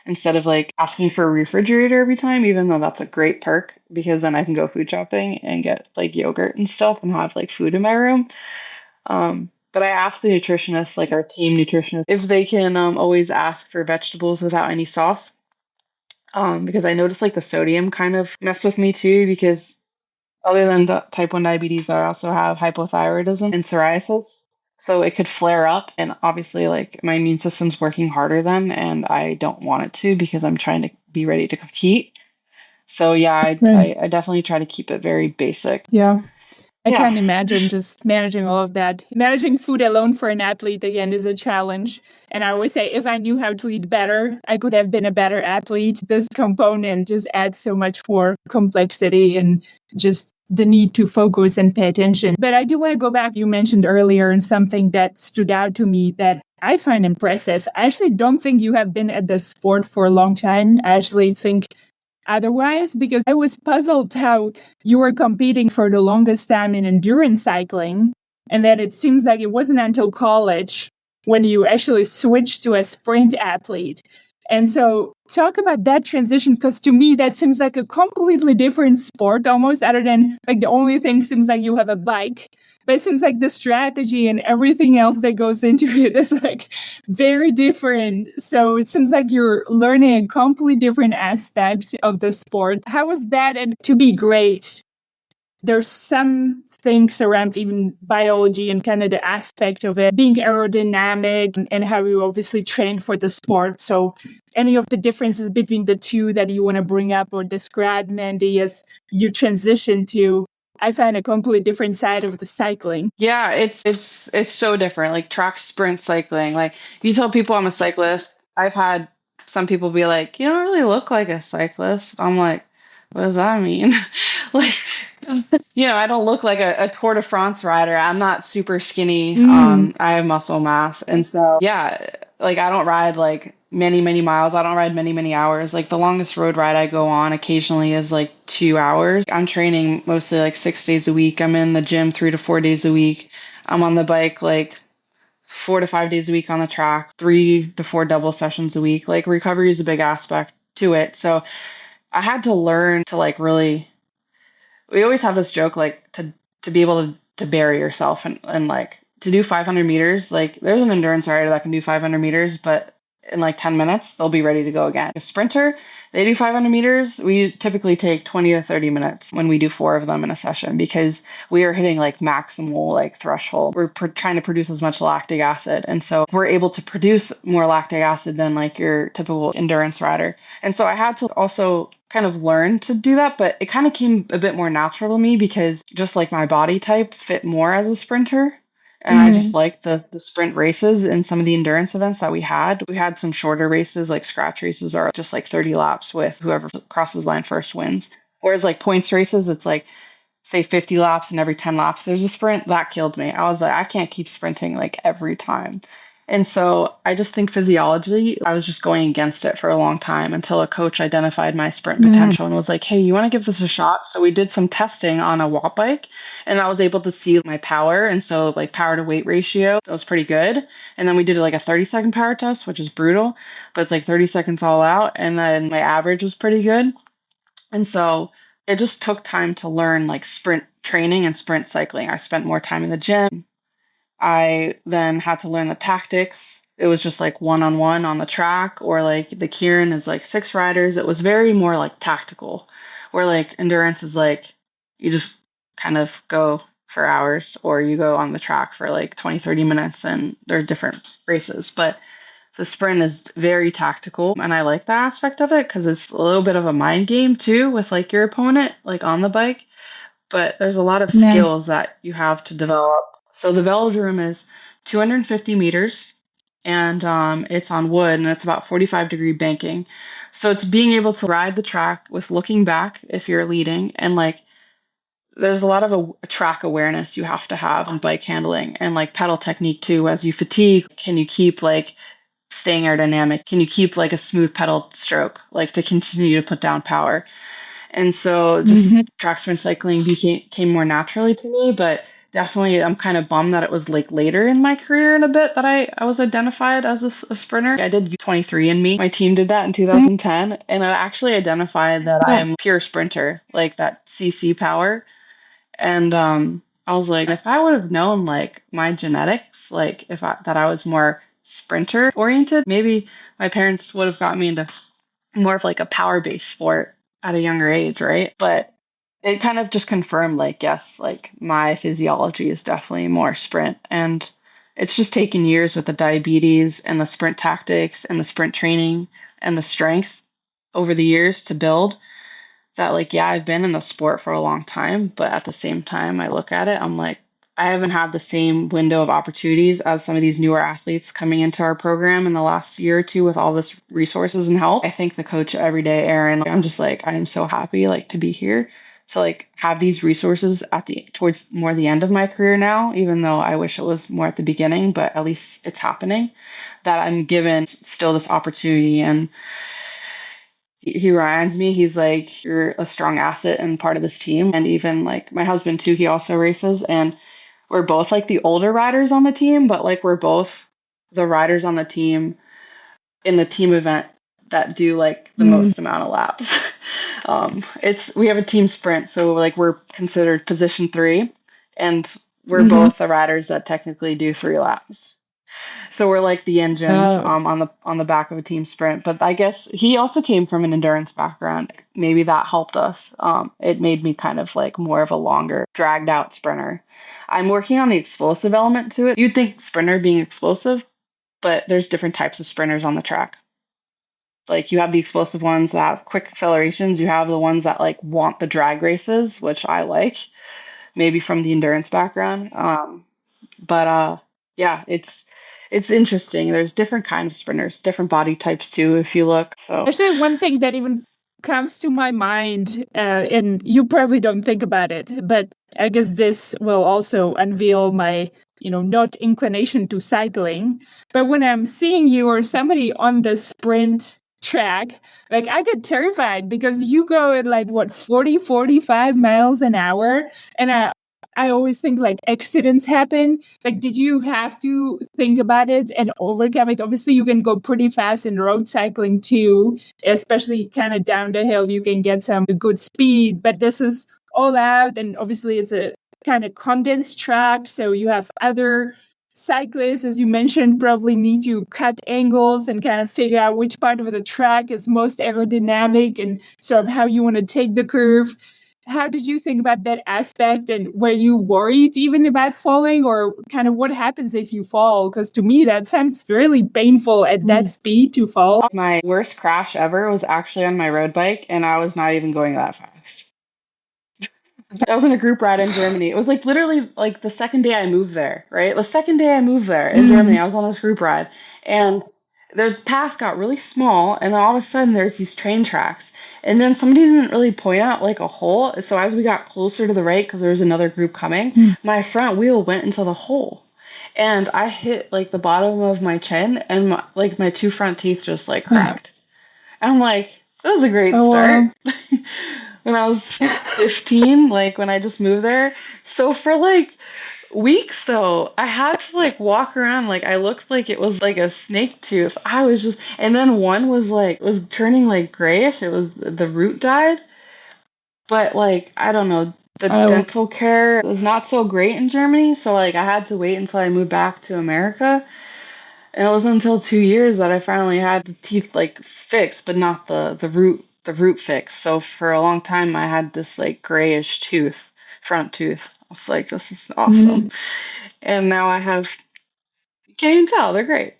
[SPEAKER 1] instead of like asking for a refrigerator every time, even though that's a great perk because then I can go food shopping and get like yogurt and stuff and have like food in my room. But I asked the nutritionist, like our team nutritionist, if they can always ask for vegetables without any sauce. Because I noticed like the sodium kind of messed with me too, because other than the type 1 diabetes, I also have hypothyroidism and psoriasis. So it could flare up. And obviously, like my immune system's working harder then, and I don't want it to because I'm trying to be ready to compete. So yeah, I definitely try to keep it very basic.
[SPEAKER 2] Yeah. I
[SPEAKER 1] Yeah.
[SPEAKER 2] can't imagine just managing all of that. Managing food alone for an athlete, again, is a challenge. And I always say, if I knew how to eat better, I could have been a better athlete. This component just adds so much more complexity and just the need to focus and pay attention. But I do want to go back. You mentioned earlier and something that stood out to me that I find impressive. I actually don't think you have been at the sport for a long time. I actually think otherwise, because I was puzzled how you were competing for the longest time in endurance cycling, and that it seems like it wasn't until college when you actually switched to a sprint athlete. And so talk about that transition, because to me, that seems like a completely different sport almost, other than like the only thing seems like you have a bike. But it seems like the strategy and everything else that goes into it is like very different. So it seems like you're learning a completely different aspect of the sport. How was that? And to be great, there's some things around even biology and kind of the aspect of it being aerodynamic and how you obviously train for the sport. So any of the differences between the two that you want to bring up or describe, Mandy, as you transition to, I find a completely different side of the cycling.
[SPEAKER 1] Yeah, it's so different. Like track sprint cycling. Like you tell people I'm a cyclist. I've had some people be like, "You don't really look like a cyclist." I'm like, "What does that mean?" Like, 'cause, I don't look like a Tour de France rider. I'm not super skinny. I have muscle mass, and so yeah, like I don't ride like many miles. I don't ride many hours. Like the longest road ride I go on occasionally is like 2 hours. I'm training mostly like 6 days a week. I'm in the gym 3 to 4 days a week. I'm on the bike like 4 to 5 days a week on the track, 3 to 4 double sessions a week. Like recovery is a big aspect to it. So I had to learn to like really, we always have this joke like to be able to bury yourself and like to do 500 meters. Like there's an endurance rider that can do 500 meters, but in like 10 minutes, they'll be ready to go again. A sprinter, they do 500 meters. We typically take 20 to 30 minutes when we do 4 of them in a session because we are hitting like maximal like threshold. We're trying to produce as much lactic acid. And so we're able to produce more lactic acid than like your typical endurance rider. And so I had to also kind of learn to do that, but it kind of came a bit more natural to me because just like my body type fit more as a sprinter. And I just liked the sprint races and some of the endurance events that we had. We had some shorter races, like scratch races are just like 30 laps with whoever crosses line first wins. Whereas like points races, it's like say 50 laps and every 10 laps there's a sprint. That killed me. I was like, I can't keep sprinting like every time. And so I just think physiologically, I was just going against it for a long time until a coach identified my sprint potential and was like, hey, you want to give this a shot? So we did some testing on a watt bike and I was able to see my power. And so like power to weight ratio, that was pretty good. And then we did like a 30-second power test, which is brutal, but it's like 30 seconds all out. And then my average was pretty good. And so it just took time to learn like sprint training and sprint cycling. I spent more time in the gym. I then had to learn the tactics. It was just like one-on-one on the track, or like the Kieran is like 6 riders. It was very more like tactical, where like endurance is like you just kind of go for hours or you go on the track for like 20, 30 minutes and there are different races. But the sprint is very tactical and I like that aspect of it because it's a little bit of a mind game too with like your opponent, like on the bike. But there's a lot of skills that you have to develop. So the velodrome is 250 meters and it's on wood and it's about 45-degree banking. So it's being able to ride the track with looking back if you're leading, and like there's a lot of a track awareness you have to have on bike handling and like pedal technique too. As you fatigue, can you keep like staying aerodynamic? Can you keep like a smooth pedal stroke, like to continue to put down power? And so just track sprint cycling came more naturally to me, but definitely I'm kind of bummed that it was like later in my career in a bit that I was identified as a sprinter. I did U23andMe. My team did that in 2010, and I actually identified that I am pure sprinter, like that CC power. And I was like, if I would have known like my genetics, like that I was more sprinter oriented, maybe my parents would have got me into more of like a power based sport at a younger age, right? But it kind of just confirmed like, yes, like my physiology is definitely more sprint. And it's just taken years with the diabetes and the sprint tactics and the sprint training and the strength over the years to build that. Like, yeah, I've been in the sport for a long time, but at the same time I look at it, I'm like, I haven't had the same window of opportunities as some of these newer athletes coming into our program in the last year or two with all this resources and help. I thank the coach every day, Aaron. I'm just like, I am so happy like to be here to like have these resources towards more the end of my career now, even though I wish it was more at the beginning, but at least it's happening, that I'm given still this opportunity. And he reminds me, he's like, you're a strong asset and part of this team. And even like my husband too, he also races, and we're both like the older riders on the team, but like we're both the riders on the team in the team event that do like the most amount of laps. We have a team sprint, so like we're considered position 3, and we're both the riders that technically do 3 laps. So we're like the engines on the back of a team sprint. But I guess he also came from an endurance background. Maybe that helped us. It made me kind of like more of a longer, dragged out sprinter. I'm working on the explosive element to it. You'd think sprinter being explosive, but there's different types of sprinters on the track. Like you have the explosive ones that have quick accelerations. You have the ones that like want the drag races, which I like, maybe from the endurance background. Yeah, it's interesting. There's different kinds of sprinters, different body types too, if you look. So
[SPEAKER 2] actually, one thing that even comes to my mind, and you probably don't think about it, but I guess this will also unveil my, not inclination to cycling. But when I'm seeing you or somebody on the sprint track, like I get terrified because you go at like 40, 45 miles an hour, and I always think like accidents happen. Like, did you have to think about it and overcome it? Obviously, you can go pretty fast in road cycling too, especially kind of down the hill. You can get some good speed, but this is all out. And obviously, it's a kind of condensed track. So you have other cyclists, as you mentioned, probably need to cut angles and kind of figure out which part of the track is most aerodynamic and sort of how you want to take the curve. How did you think about that aspect, and were you worried even about falling, or kind of what happens if you fall? Because to me, that sounds really painful at that speed to fall.
[SPEAKER 1] My worst crash ever was actually on my road bike, and I was not even going that fast. I was in a group ride in Germany. It was like literally like the second day I moved there, right? The second day I moved there in Germany, I was on this group ride, and the path got really small, and then all of a sudden there's these train tracks, and then somebody didn't really point out like a hole. So as we got closer to the right, because there was another group coming, my front wheel went into the hole, and I hit like the bottom of my chin, and my two front teeth just like cracked. And I'm like, that was a great start. Wow. When I was 15, like when I just moved there. So for like weeks though, I had to like walk around like I looked like it was like a snake tooth. I was just, and then one was turning like grayish. It was the root died. But like I don't know, the dental care was not so great in Germany, so like I had to wait until I moved back to America. And it wasn't until 2 years that I finally had the teeth like fixed, but not the root fixed. So for a long time I had this like grayish tooth, front tooth. I was like, this is awesome. And now I have, you can't even tell, they're great.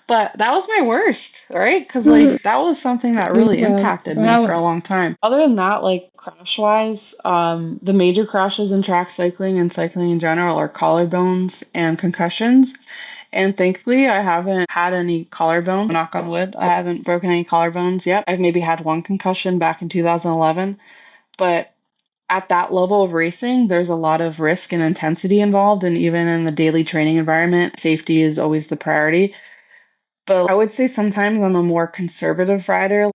[SPEAKER 1] But that was my worst, right? Because like that was something that really impacted me for a long time. Other than that, like crash wise, the major crashes in track cycling and cycling in general are collarbones and concussions. And thankfully, I haven't had any collarbone. Knock on wood. I haven't broken any collarbones yet. I've maybe had one concussion back in 2011. But at that level of racing, there's a lot of risk and intensity involved. And even in the daily training environment, safety is always the priority. But I would say sometimes I'm a more conservative rider.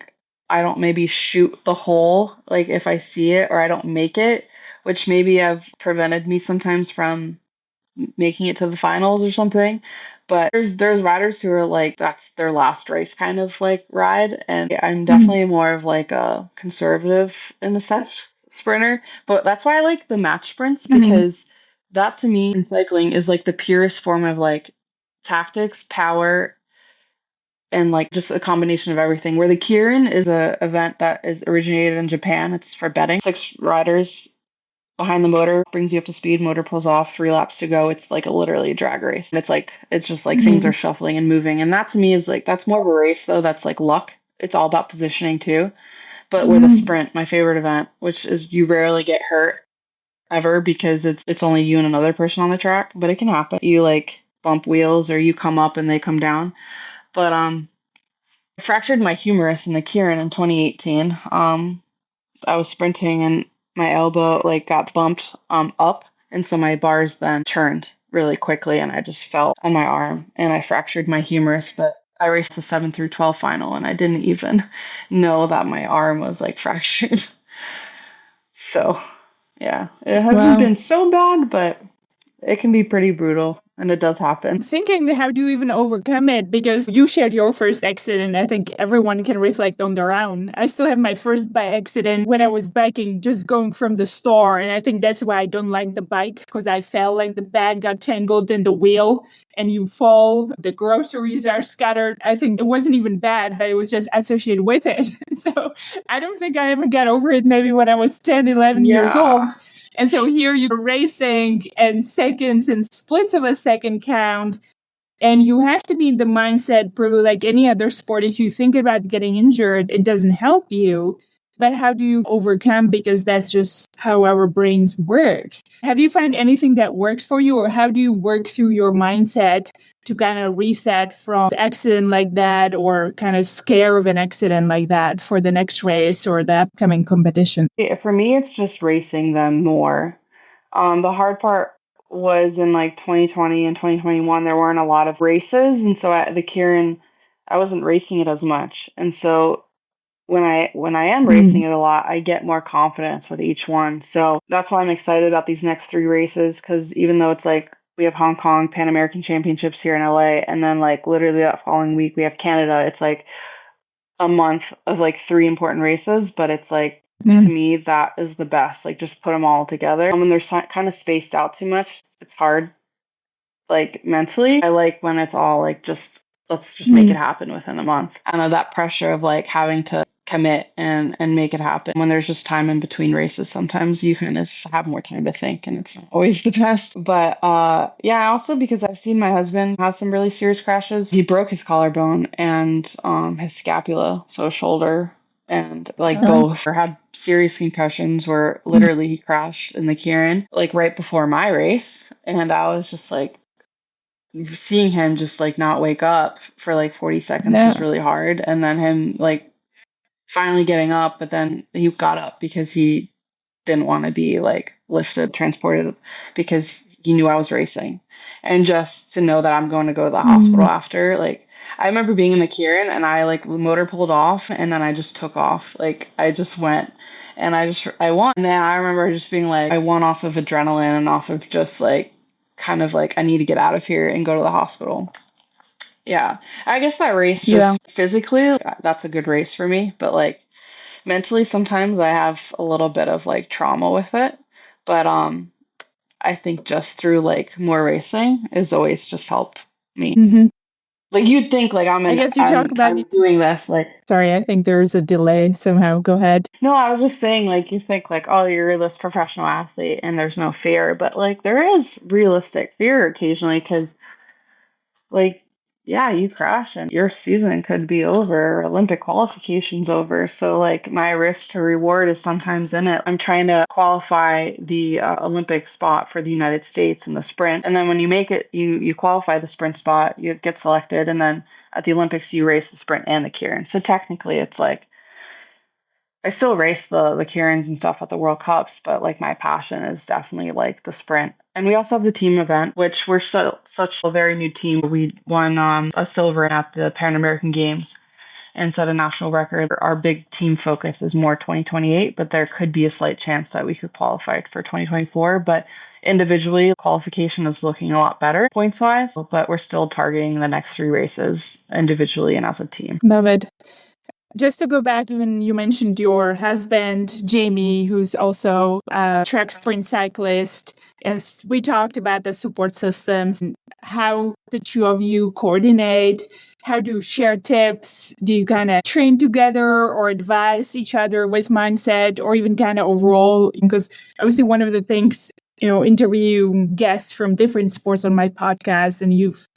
[SPEAKER 1] I don't maybe shoot the hole, like if I see it, or I don't make it, which maybe have prevented me sometimes from making it to the finals or something. But there's riders who are like that's their last race kind of like ride, and I'm definitely more of like a conservative in a sense sprinter. But that's why I like the match sprints, because that to me in cycling is like the purest form of like tactics, power, and like just a combination of everything. Where the Keirin is a event that is originated in Japan. It's for betting. 6 riders behind the motor, brings you up to speed, motor pulls off, 3 laps to go. It's like literally a drag race. And it's just like things are shuffling and moving. And that to me is like, that's more of a race though. That's like luck. It's all about positioning too. But with a sprint, my favorite event, which is you rarely get hurt ever because it's only you and another person on the track, but it can happen. You like bump wheels or you come up and they come down. But I fractured my humerus in the Keirin in 2018. I was sprinting and my elbow like got bumped up, and so my bars then turned really quickly and I just fell on my arm and I fractured my humerus. But I raced the 7 through 12 final and I didn't even know that my arm was like fractured. So yeah, it hasn't been so bad, but it can be pretty brutal. And it does happen.
[SPEAKER 2] Thinking, how do you even overcome it? Because you shared your first accident. I think everyone can reflect on their own. I still have my first bike accident when I was biking, just going from the store. And I think that's why I don't like the bike, because I felt like the bag got tangled in the wheel and you fall. The groceries are scattered. I think it wasn't even bad, but it was just associated with it. So I don't think I ever got over it maybe when I was 10, 11 years old. And so here you're racing and seconds and splits of a second count. And you have to be in the mindset, probably like any other sport. If you think about getting injured, it doesn't help you. But how do you overcome? Because that's just how our brains work. Have you found anything that works for you? Or how do you work through your mindset to kind of reset from an accident like that, or kind of scare of an accident like that for the next race or the upcoming competition?
[SPEAKER 1] For me, it's just racing them more. The hard part was in like 2020 and 2021, there weren't a lot of races. And so at the Keirin, I wasn't racing it as much. And so when I am racing it a lot, I get more confidence with each one. So that's why I'm excited about these next 3 races, because even though it's like we have Hong Kong Pan American Championships here in LA, and then like literally that following week we have Canada, it's like a month of like 3 important races, but it's like to me that is the best. Like just put them all together. And when they're kind of spaced out too much, it's hard like mentally. I like when it's all like just let's just make it happen within a month. I know that pressure of like having to commit and make it happen when there's just time in between races. Sometimes you kind of have more time to think and it's not always the best. But yeah, also because I've seen my husband have some really serious crashes. He broke his collarbone and his scapula, so shoulder and like
[SPEAKER 2] Oh.
[SPEAKER 1] both had serious concussions where literally he crashed in the Kieran like right before my race, and I was just like seeing him just like not wake up for like 40 seconds was
[SPEAKER 2] Yeah.
[SPEAKER 1] really hard, and then him like finally getting up, but then he got up because he didn't want to be like lifted, transported because he knew I was racing. And just to know that I'm going to go to the hospital after, like I remember being in the Kieran and I like motor pulled off and then I just took off. Like I just went and I won. And then I remember just being like I won off of adrenaline and off of just like kind of like I need to get out of here and go to the hospital. Yeah. I guess that race
[SPEAKER 2] Yeah.
[SPEAKER 1] just physically that's a good race for me, but like mentally sometimes I have a little bit of like trauma with it. But I think just through like more racing has always just helped me.
[SPEAKER 2] Mm-hmm.
[SPEAKER 1] Like you'd think like
[SPEAKER 2] I guess you talk about
[SPEAKER 1] I'm
[SPEAKER 2] it.
[SPEAKER 1] doing this like
[SPEAKER 2] Sorry, I think there's a delay somehow. Go ahead.
[SPEAKER 1] no, I was just saying like you think like oh you're this professional athlete and there's no fear, but like there is realistic fear occasionally because like yeah, you crash and your season could be over, Olympic qualification's over. So like my risk to reward is sometimes in it. I'm trying to qualify the Olympic spot for the United States in the sprint, and then when you make it, you qualify the sprint spot, you get selected, and then at the Olympics you race the sprint and the Kieran. So technically, it's like I still race the Kierans and stuff at the World Cups, but like my passion is definitely like the sprint. And we also have the team event, which we're such a very new team. We won a silver at the Pan American Games and set a national record. Our big team focus is more 2028, but there could be a slight chance that we could qualify for 2024. But individually, qualification is looking a lot better points wise, but we're still targeting the next three races individually and as a team.
[SPEAKER 2] Love it. Just to go back, when you mentioned your husband, Jamie, who's also a track sprint cyclist, as we talked about the support systems, how the two of you coordinate, how do you share tips? Do you kind of train together or advise each other with mindset or even kind of overall? Because obviously one of the things, interviewing guests from different sports on my podcast, and you've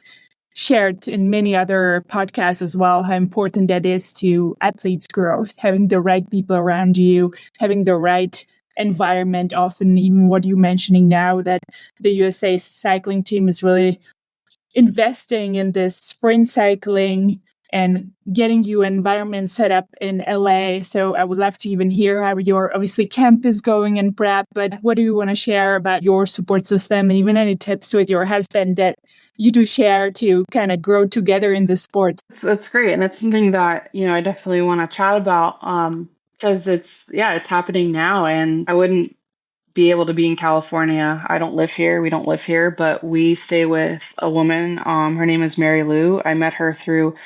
[SPEAKER 2] shared in many other podcasts as well, how important that is to athletes' growth, having the right people around you, having the right environment. Often, even what you're mentioning now, that the USA cycling team is really investing in this sprint cycling and getting you environment set up in LA. So I would love to even hear how your obviously camp is going in prep, but what do you want to share about your support system and even any tips with your husband that you do share to kind of grow together in the sport?
[SPEAKER 1] That's great. And it's something that, I definitely want to chat about because it's happening now and I wouldn't be able to be in California. I don't live here. We don't live here, but we stay with a woman. Her name is Mary Lou. I met her through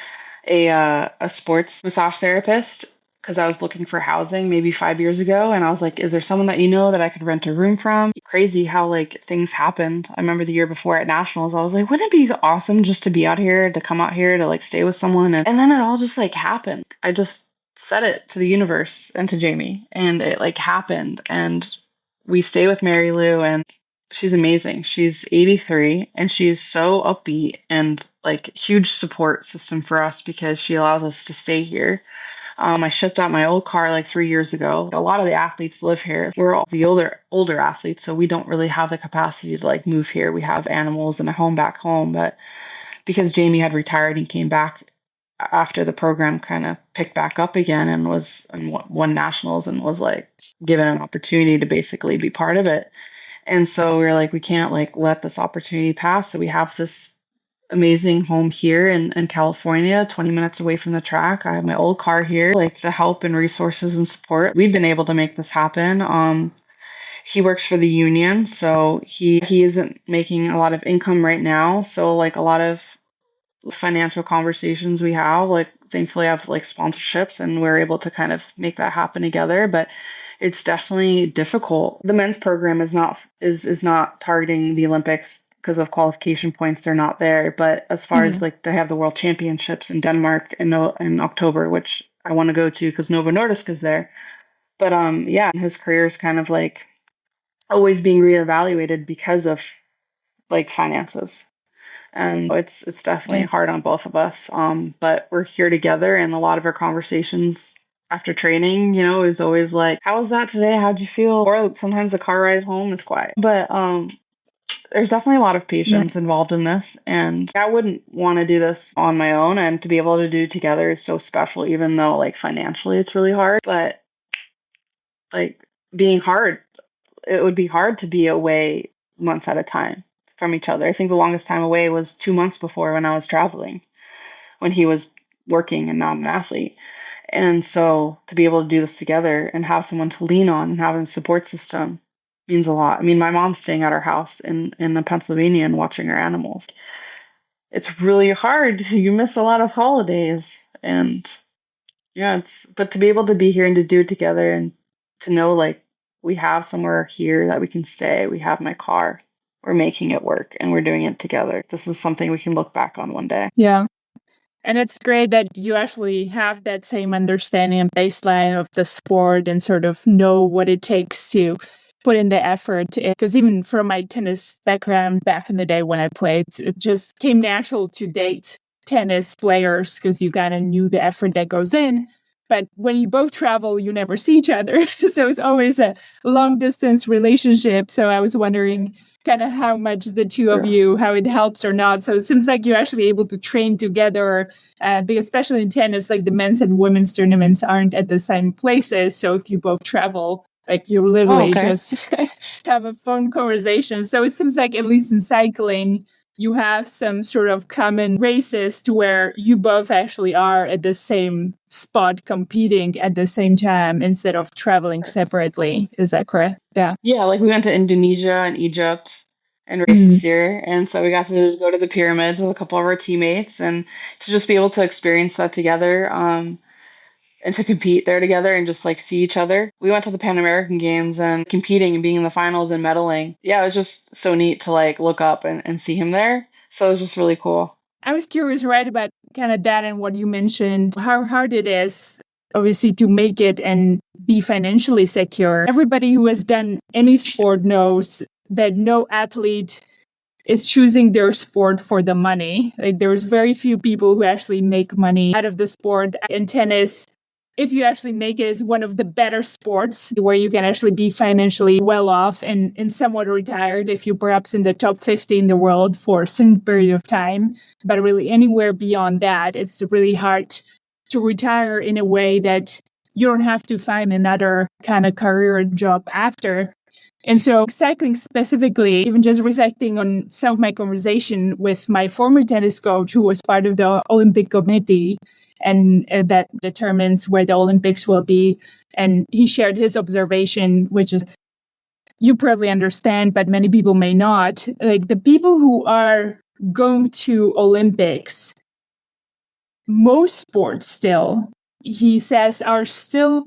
[SPEAKER 1] a sports massage therapist because I was looking for housing maybe 5 years ago, and I was like, "Is there someone that you know that I could rent a room from?" Crazy how like things happened. I remember the year before at nationals, I was like, "Wouldn't it be awesome just to be out here, to come out here to like stay with someone?" And then it all just like happened. I just said it to the universe and to Jamie, and it like happened, and we stay with Mary Lou, and she's amazing. She's 83 and she's so upbeat and like huge support system for us because she allows us to stay here. I shipped out my old car like 3 years ago. A lot of the athletes live here. We're all the older athletes, so we don't really have the capacity to like move here. We have animals and a home back home, but because Jamie had retired and came back after the program kind of picked back up again and won nationals and was like given an opportunity to basically be part of it. And so we were like, we can't like let this opportunity pass. So we have this amazing home here in California, 20 minutes away from the track. I have my old car here, like the help and resources and support. We've been able to make this happen. He works for the union, so he isn't making a lot of income right now. So like a lot of financial conversations we have, like thankfully I have like sponsorships and we're able to kind of make that happen together. But it's definitely difficult. The men's program is not targeting the Olympics because of qualification points. They're not there. But as far as like they have the World Championships in Denmark in October, which I want to go to because Novo Nordisk is there. But his career is kind of like always being reevaluated because of like finances. And it's definitely hard on both of us. But we're here together, and a lot of our conversations after training, it was always like, how was that today? How'd you feel? Or sometimes the car ride home is quiet. But there's definitely a lot of patience involved in this. And I wouldn't want to do this on my own. And to be able to do together is so special, even though like financially it's really hard. But like being hard, it would be hard to be away months at a time from each other. I think the longest time away was 2 months before when I was traveling, when he was working and not an athlete. And so to be able to do this together and have someone to lean on and having a support system means a lot. I mean, my mom's staying at our house in Pennsylvania and watching her animals. It's really hard. You miss a lot of holidays. And yeah, but to be able to be here and to do it together and to know like we have somewhere here that we can stay. We have my car. We're making it work and we're doing it together. This is something we can look back on one day.
[SPEAKER 2] Yeah. And it's great that you actually have that same understanding and baseline of the sport and sort of know what it takes to put in the effort. Because even from my tennis background back in the day when I played, it just came natural to date tennis players because you kind of knew the effort that goes in. But when you both travel, you never see each other. So it's always a long distance relationship. So I was wondering kind of how much the two of you, how it helps or not. So it seems like you're actually able to train together, because especially in tennis, like the men's and women's tournaments aren't at the same places. So if you both travel, like you literally just have a phone conversation. So it seems like at least in cycling, you have some sort of common races to where you both actually are at the same spot competing at the same time instead of traveling separately. Is that correct? Yeah.
[SPEAKER 1] Yeah, like we went to Indonesia and Egypt and raced this year. And so we got to go to the pyramids with a couple of our teammates and to just be able to experience that together. And to compete there together and just like see each other. We went to the Pan American Games and competing and being in the finals and medaling. Yeah, it was just so neat to like look up and see him there. So it was just really cool.
[SPEAKER 2] I was curious, right, about kind of that and what you mentioned, how hard it is, obviously, to make it and be financially secure. Everybody who has done any sport knows that no athlete is choosing their sport for the money. Like there's very few people who actually make money out of the sport. In tennis, if you actually make it, it's one of the better sports where you can actually be financially well off and somewhat retired if you're perhaps in the top 50 in the world for a certain period of time. But really anywhere beyond that, it's really hard to retire in a way that you don't have to find another kind of career or job after. And so cycling specifically, even just reflecting on some of my conversation with my former tennis coach who was part of the Olympic committee, and that determines where the Olympics will be. And he shared his observation, which is, you probably understand, but many people may not. Like the people who are going to Olympics, most sports still, he says, are still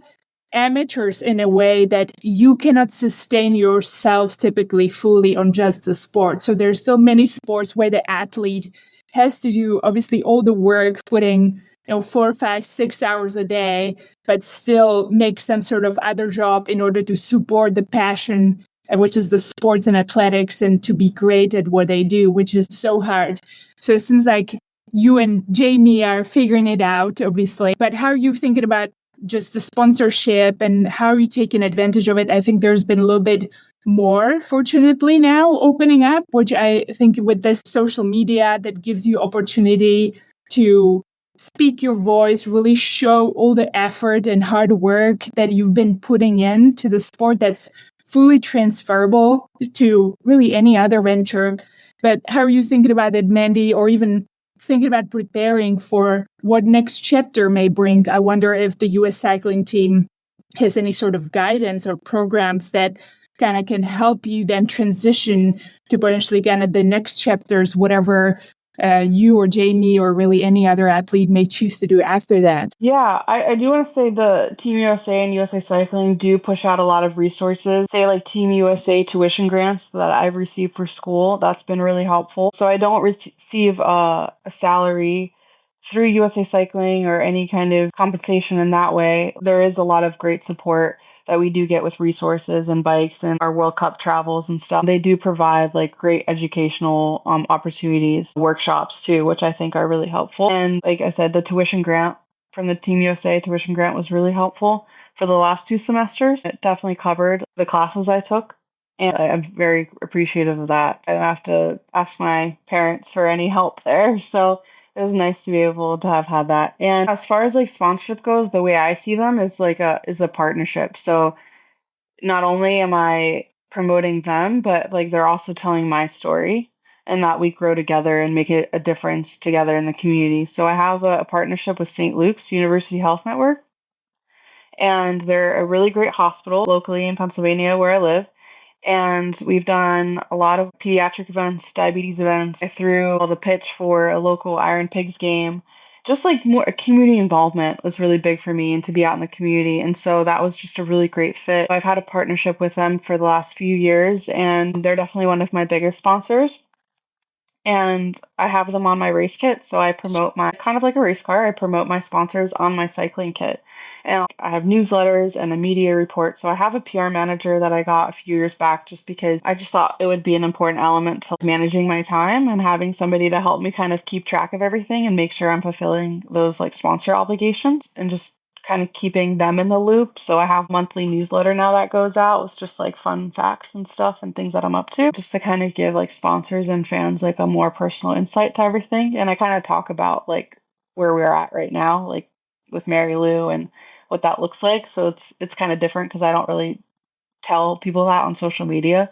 [SPEAKER 2] amateurs in a way that you cannot sustain yourself typically fully on just the sport. So there's still many sports where the athlete has to do obviously all the work, putting 4, 5, 6 hours a day, but still make some sort of other job in order to support the passion, which is the sports and athletics, and to be great at what they do, which is so hard. So it seems like you and Jamie are figuring it out, obviously. But how are you thinking about just the sponsorship and how are you taking advantage of it? I think there's been a little bit more, fortunately, now opening up, which I think with this social media that gives you opportunity to speak your voice, really show all the effort and hard work that you've been putting into the sport that's fully transferable to really any other venture. But how are you thinking about it, Mandy, or even thinking about preparing for what next chapter may bring? I wonder if the U.S. cycling team has any sort of guidance or programs that kind of can help you then transition to potentially kind of the next chapters, whatever you or Jamie or really any other athlete may choose to do after that.
[SPEAKER 1] Yeah, I do want to say the Team USA and USA Cycling do push out a lot of resources, say like Team USA tuition grants that I've received for school. That's been really helpful. So I don't receive a salary through USA Cycling or any kind of compensation in that way. There is a lot of great support that we do get with resources and bikes and our World Cup travels and stuff. They do provide like great educational opportunities, workshops too, which I think are really helpful. And like I said, the tuition grant from the Team USA tuition grant was really helpful for the last 2 semesters. It definitely covered the classes I took, and I'm very appreciative of that. I don't have to ask my parents for any help there, so it was nice to be able to have had that. And as far as like sponsorship goes, the way I see them is like a partnership. So not only am I promoting them, but like they're also telling my story and that we grow together and make a difference together in the community. So I have a partnership with St. Luke's University Health Network, and they're a really great hospital locally in Pennsylvania where I live. And we've done a lot of pediatric events, diabetes events. I threw the pitch for a local Iron Pigs game. Just like more community involvement was really big for me and to be out in the community. And so that was just a really great fit. I've had a partnership with them for the last few years, and they're definitely one of my biggest sponsors. And I have them on my race kit. So I promote my kind of like a race car. I promote my sponsors on my cycling kit. And I have newsletters and a media report. So I have a PR manager that I got a few years back just because I just thought it would be an important element to managing my time and having somebody to help me kind of keep track of everything and make sure I'm fulfilling those like sponsor obligations and just kind of keeping them in the loop. So I have monthly newsletter now that goes out with just like fun facts and stuff and things that I'm up to, just to kind of give like sponsors and fans like a more personal insight to everything. And I kind of talk about like where we're at right now, like with Mary Lou and what that looks like. So it's kind of different because I don't really tell people that on social media.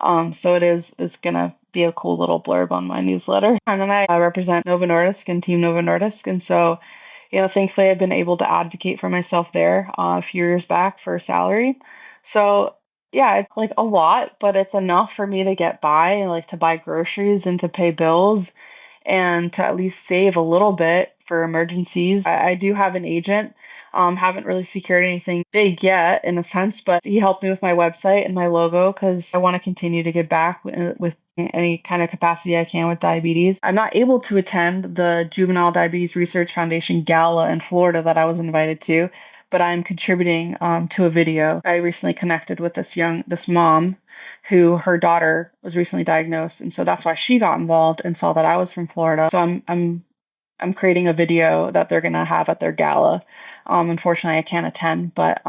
[SPEAKER 1] So it's gonna be a cool little blurb on my newsletter. And then I represent Novo Nordisk and Team Novo Nordisk, and so thankfully I've been able to advocate for myself there a few years back for a salary. So yeah, it's like a lot, but it's enough for me to get by and like to buy groceries and to pay bills and to at least save a little bit for emergencies. I do have an agent. Haven't really secured anything big yet in a sense, but he helped me with my website and my logo because I want to continue to give back with any kind of capacity I can with diabetes. I'm not able to attend the Juvenile Diabetes Research Foundation Gala in Florida that I was invited to, but I'm contributing to a video. I recently connected with this mom who her daughter was recently diagnosed, and so that's why she got involved and saw that I was from Florida. So I'm creating a video that they're gonna have at their gala. Unfortunately, I can't attend, but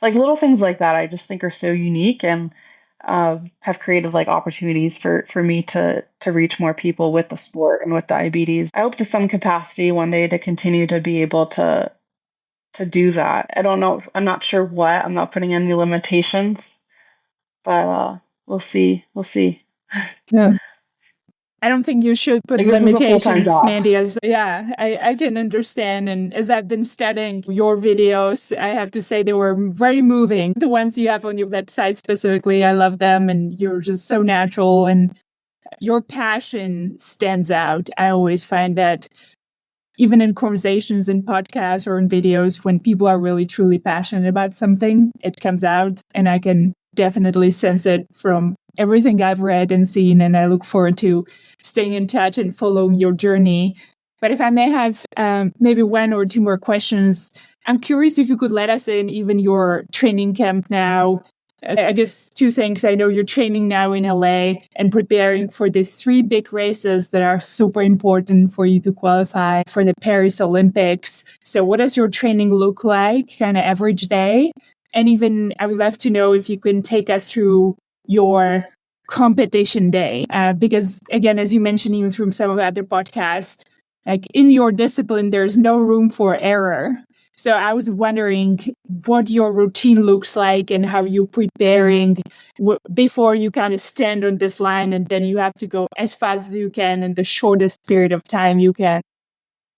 [SPEAKER 1] like little things like that, I just think are so unique and have created like opportunities for me to reach more people with the sport and with diabetes. I hope to some capacity one day to continue to be able to do that. I don't know. I'm not sure what. I'm not putting any limitations, but we'll see. We'll see.
[SPEAKER 2] Yeah. I don't think you should put
[SPEAKER 1] Like this is a full-time
[SPEAKER 2] limitations,
[SPEAKER 1] job.
[SPEAKER 2] Mandy. I can understand. And as I've been studying your videos, I have to say they were very moving. The ones you have on your website specifically, I love them. And you're just so natural and your passion stands out. I always find that even in conversations in podcasts or in videos, when people are really truly passionate about something, it comes out, and I can definitely sense it from everything I've read and seen. And I look forward to staying in touch and following your journey. But if I may have maybe one or two more questions, I'm curious if you could let us in even your training camp now. I guess two things. I know you're training now in LA and preparing for these 3 big races that are super important for you to qualify for the Paris Olympics. So what does your training look like, kind of average day? And even I would love to know if you can take us through your competition day. Because again, as you mentioned, even from some of the other podcasts, like in your discipline, there's no room for error. So I was wondering what your routine looks like and how you're preparing before you kind of stand on this line and then you have to go as fast as you can in the shortest period of time you can.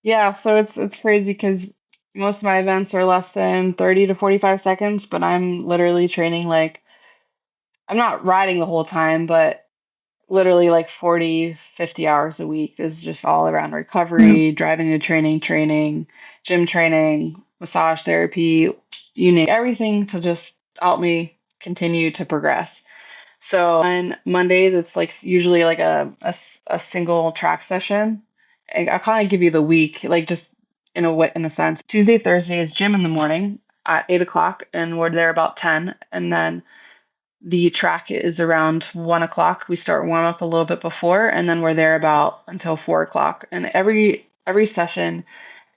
[SPEAKER 1] Yeah, so it's crazy because most of my events are less than 30 to 45 seconds, but I'm literally training like I'm not riding the whole time, but literally like 40, 50 hours a week is just all around recovery, driving to training, gym training, massage therapy, you name everything to just help me continue to progress. So on Mondays, it's like usually like a single track session. I'll kind of give you the week, like just in a sense. Tuesday, Thursday is gym in the morning at 8 o'clock, and we're there about 10. And then the track is around 1 o'clock. We start warm up a little bit before, and then we're there about until 4 o'clock. And every session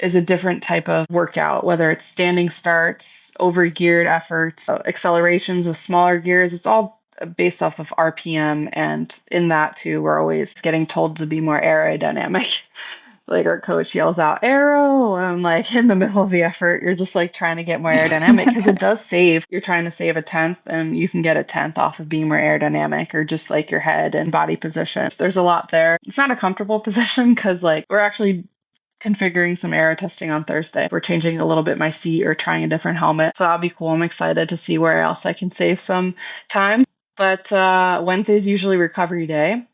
[SPEAKER 1] is a different type of workout, whether it's standing starts, over geared efforts, accelerations with smaller gears. It's all based off of RPM. And in that, too, we're always getting told to be more aerodynamic. Like our coach yells out aero. I'm like in the middle of the effort, you're just like trying to get more aerodynamic because it does save. You're trying to save a tenth and you can get a tenth off of being more aerodynamic or just like your head and body position. There's a lot there. It's not a comfortable position because like we're actually configuring some aero testing on Thursday. We're changing a little bit my seat or trying a different helmet. So that'll be cool. I'm excited to see where else I can save some time. But Wednesday is usually recovery day.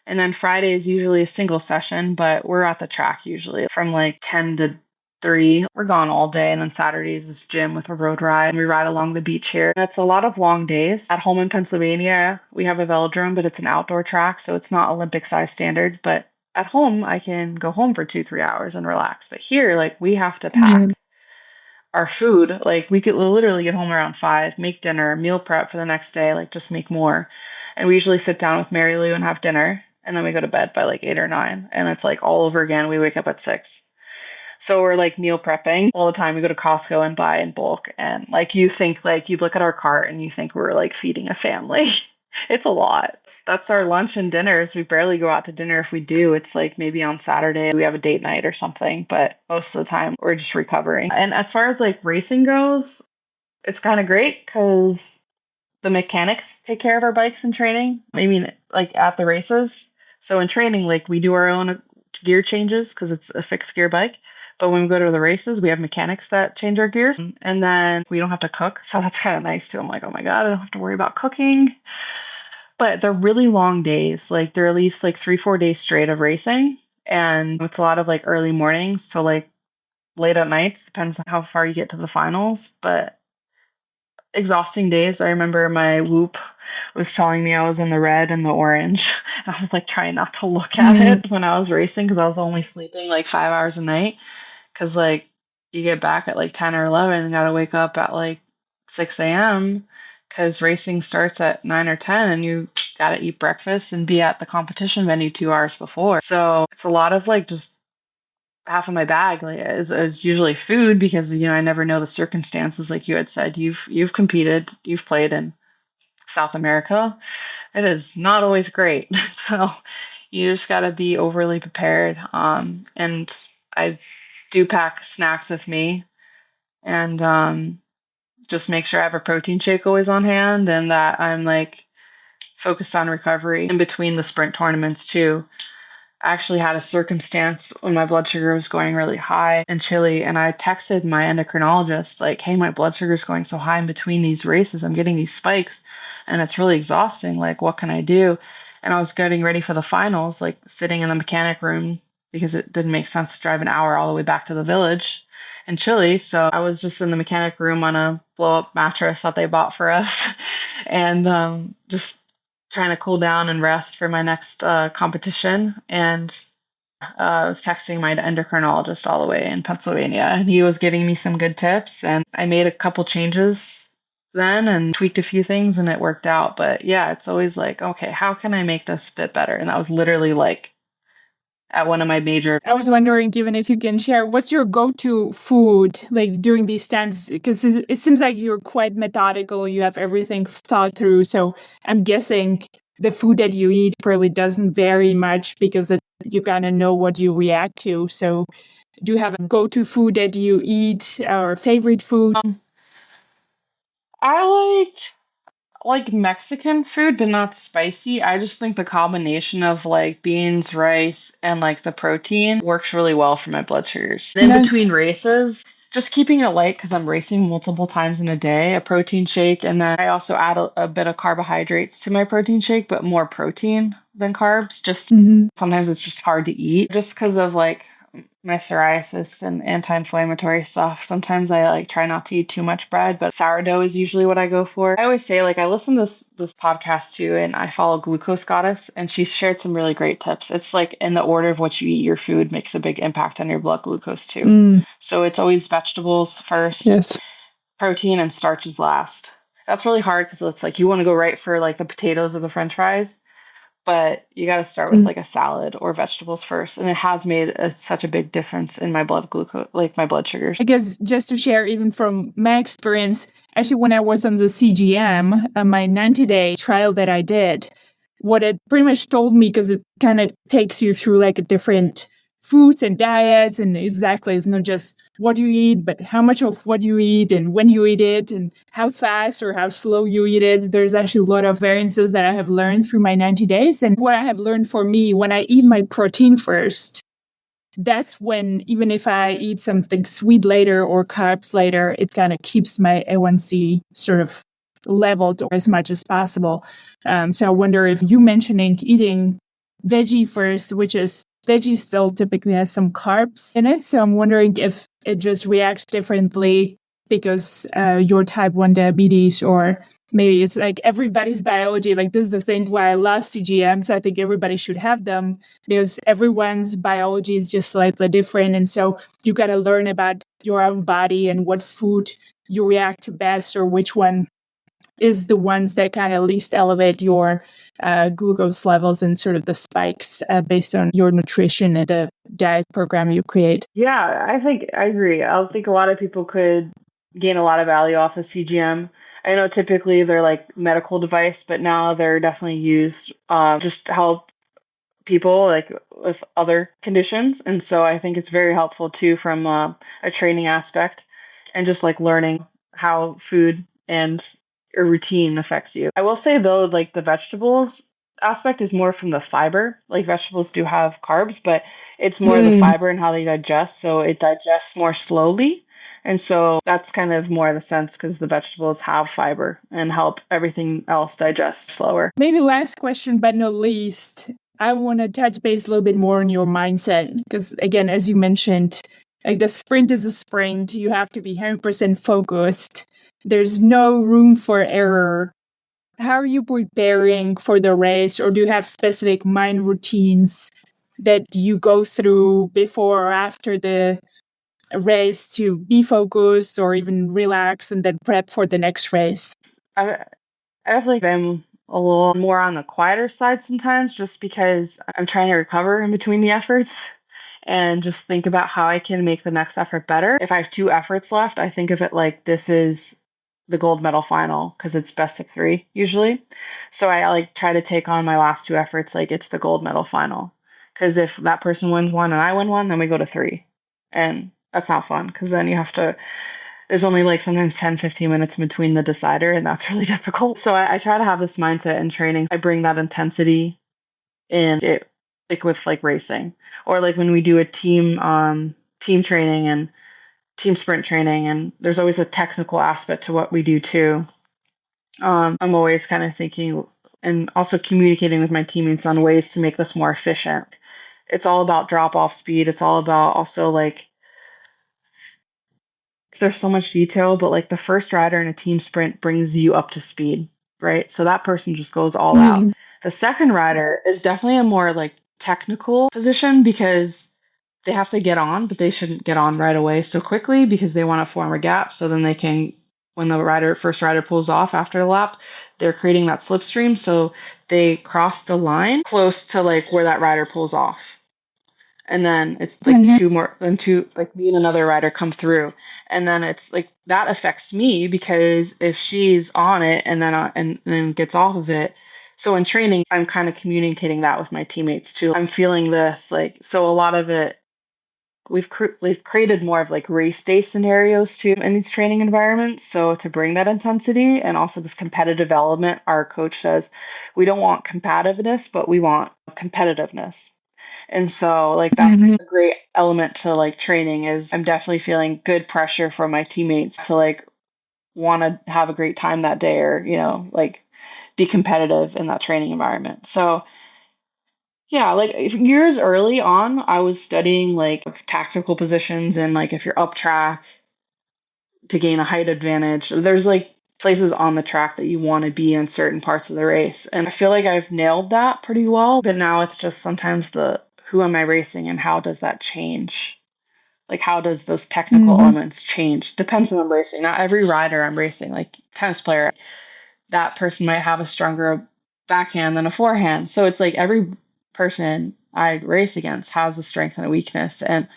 [SPEAKER 1] And then Friday is usually a single session, but we're at the track usually from like 10 to 3. We're gone all day. And then Saturdays is gym with a road ride. And we ride along the beach here. And it's a lot of long days. At home in Pennsylvania, we have a velodrome, but it's an outdoor track. So it's not Olympic size standard. But at home, I can go home for 2-3 hours and relax. But here, like we have to pack our food. Like we could literally get home around 5, make dinner, meal prep for the next day, like just make more. And we usually sit down with Mary Lou and have dinner. And then we go to bed by like 8 or 9. And it's like all over again. We wake up at 6. So we're like meal prepping all the time. We go to Costco and buy in bulk. And like you think like you look at our cart and you think we're like feeding a family. It's a lot. That's our lunch and dinners. We barely go out to dinner. If we do, it's like maybe on Saturday we have a date night or something. But most of the time we're just recovering. And as far as like racing goes, it's kind of great because the mechanics take care of our bikes in training. I mean, like at the races. So in training, like we do our own gear changes because it's a fixed gear bike. But when we go to the races, we have mechanics that change our gears. And then we don't have to cook. So that's kind of nice too. I'm like, oh my God, I don't have to worry about cooking. But they're really long days. Like they're at least like 3-4 days straight of racing. And it's a lot of like early mornings. So like late at nights, depends on how far you get to the finals. But exhausting days. I remember my whoop was telling me I was in the red and the orange. And I was like trying not to look at it when I was racing because I was only sleeping like 5 hours a night. Because like you get back at like 10 or 11 and got to wake up at like 6 a.m. because racing starts at 9 or 10 and you got to eat breakfast and be at the competition venue 2 hours before. So it's a lot of like just half of my bag like, is usually food because you know I never know the circumstances. Like you had said, you've competed, you've played in South America. It is not always great, so you just got to be overly prepared. And I do pack snacks with me, and just make sure I have a protein shake always on hand, and that I'm like focused on recovery in between the sprint tournaments too. I actually had a circumstance when my blood sugar was going really high in Chile, and I texted my endocrinologist, like, hey, my blood sugar is going so high in between these races. I'm getting these spikes, and it's really exhausting. Like, what can I do? And I was getting ready for the finals, like, sitting in the mechanic room because it didn't make sense to drive an hour all the way back to the village in Chile. So I was just in the mechanic room on a blow-up mattress that they bought for us, and just trying to cool down and rest for my next competition. And I was texting my endocrinologist all the way in Pennsylvania, and he was giving me some good tips. And I made a couple changes then and tweaked a few things, and it worked out. But yeah, it's always like, okay, how can I make this a bit better? And that was literally like at one of my major.
[SPEAKER 2] I was wondering, given if you can share, what's your go-to food like during these times? Because it seems like you're quite methodical. You have everything thought through. So I'm guessing the food that you eat probably doesn't vary much because you kind of know what you react to. So do you have a go-to food that you eat or favorite food?
[SPEAKER 1] I like Mexican food, but not spicy. I just think the combination of like beans, rice, and like the protein works really well for my blood sugars. In
[SPEAKER 2] Nice.
[SPEAKER 1] between races, just keeping it light because I'm racing multiple times in a day, a protein shake. And then I also add a bit of carbohydrates to my protein shake, but more protein than carbs. Just sometimes it's just hard to eat just because of like my psoriasis and anti-inflammatory stuff. Sometimes I like try not to eat too much bread, but sourdough is usually what I go for. I always say like I listen to this podcast too, and I follow Glucose Goddess, and she's shared some really great tips. It's like in the order of what you eat, your food makes a big impact on your blood glucose too. So it's always vegetables first,
[SPEAKER 2] Yes.
[SPEAKER 1] protein, and starches last. That's really hard because it's like you want to go right for like the potatoes or the French fries. but you got to start with like a salad or vegetables first. And it has made such a big difference in my blood glucose, like my blood sugars.
[SPEAKER 2] I guess just to share, even from my experience, actually, when I was on the CGM, my 90-day trial that I did, what it pretty much told me, because it kind of takes you through like a different foods and diets, and exactly, it's not just what you eat, but how much of what you eat and when you eat it and how fast or how slow you eat it. There's actually a lot of variances that I have learned through my 90 days. And what I have learned for me, when I eat my protein first, that's when, even if I eat something sweet later or carbs later, it kind of keeps my A1C sort of leveled as much as possible. So I wonder if you mentioning eating veggie first, which is veggie still typically has some carbs in it. So I'm wondering if it just reacts differently because you're type 1 diabetes, or maybe it's like everybody's biology. Like, this is the thing why I love CGMs. I think everybody should have them because everyone's biology is just slightly different. And so you got to learn about your own body and what food you react to best, or which one is the ones that kind of least elevate your glucose levels and sort of the spikes based on your nutrition and the diet program you create.
[SPEAKER 1] Yeah, I think I agree. I think a lot of people could gain a lot of value off of CGM. I know typically they're like medical device, but now they're definitely used just to help people like with other conditions. And so I think it's very helpful too from a training aspect and just like learning how food and a routine affects you. I will say though, like the vegetables aspect is more from the fiber. Like vegetables do have carbs, but it's more the fiber and how they digest. So it digests more slowly. And so that's kind of more the sense because the vegetables have fiber and help everything else digest slower.
[SPEAKER 2] Maybe last question, but not least, I want to touch base a little bit more on your mindset. Because again, as you mentioned, like the sprint is a sprint. You have to be 100% focused. There's no room for error. How are you preparing for the race, or do you have specific mind routines that you go through before or after the race to be focused or even relax and then prep for the next race?
[SPEAKER 1] I definitely am a little more on the quieter side sometimes just because I'm trying to recover in between the efforts and just think about how I can make the next effort better. If I have 2 efforts left, I think of it like this is the gold medal final because it's best of 3 usually. So I like try to take on my last 2 efforts like it's the gold medal final. Because if that person wins 1 and I win 1, then we go to 3. And that's not fun because then you have to there's only like sometimes 10, 15 minutes between the decider, and that's really difficult. So I try to have this mindset in training. I bring that intensity in it, like with like racing, or like when we do a team training and team sprint training, and there's always a technical aspect to what we do too. I'm always kind of thinking and also communicating with my teammates on ways to make this more efficient. It's all about drop off speed. It's all about also like there's so much detail, but like the first rider in a team sprint brings you up to speed, right? So that person just goes all out. The second rider is definitely a more like technical position because they have to get on, but they shouldn't get on right away so quickly because they want to form a gap so then they can when the first rider pulls off after the lap, they're creating that slipstream so they cross the line close to like where that rider pulls off. And then it's like two like me and another rider come through, and then it's like that affects me because if she's on it and then gets off of it. So in training I'm kind of communicating that with my teammates too. I'm feeling this like so a lot of it we've created more of like race day scenarios too in these training environments, so to bring that intensity and also this competitive element. Our coach says we don't want combativeness but we want competitiveness. And so like that's a great element to like training is I'm definitely feeling good pressure from my teammates to like want to have a great time that day or, like be competitive in that training environment. So yeah, like years early on, I was studying like tactical positions and like if you're up track to gain a height advantage, there's like places on the track that you want to be in certain parts of the race. And I feel like I've nailed that pretty well, but now it's just sometimes the who am I racing and how does that change? Like how does those technical elements change? Depends on who I'm racing. Not every rider I'm racing, like tennis player, that person might have a stronger backhand than a forehand. So it's like every person I race against has a strength and a weakness. And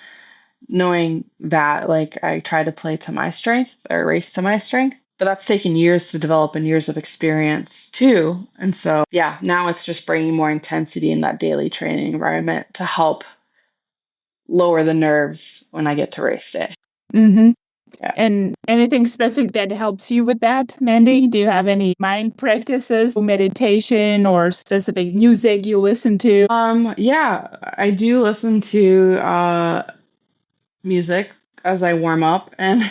[SPEAKER 1] knowing that, like, I try to play to my strength or race to my strength. But that's taken years to develop and years of experience too. And so, yeah, now it's just bringing more intensity in that daily training environment to help lower the nerves when I get to race day.
[SPEAKER 2] Mm-hmm.
[SPEAKER 1] Yeah.
[SPEAKER 2] And anything specific that helps you with that, Mandy? Do you have any mind practices, meditation, or specific music you listen to?
[SPEAKER 1] Yeah, I do listen to music as I warm up, and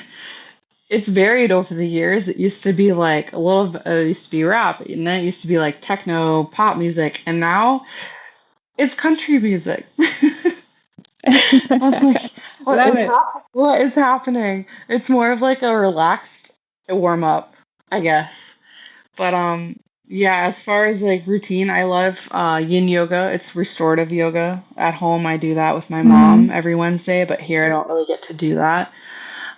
[SPEAKER 1] it's varied over the years. It used to be like a little bit, it used to be rap, and then it used to be like techno pop music, and now it's country music. I'm like,
[SPEAKER 2] Love it.
[SPEAKER 1] what is happening? It's more of like a relaxed warm up, I guess. But yeah, as far as like routine, I love yin yoga. It's restorative yoga. At home I do that with my mom every Wednesday, but here I don't really get to do that.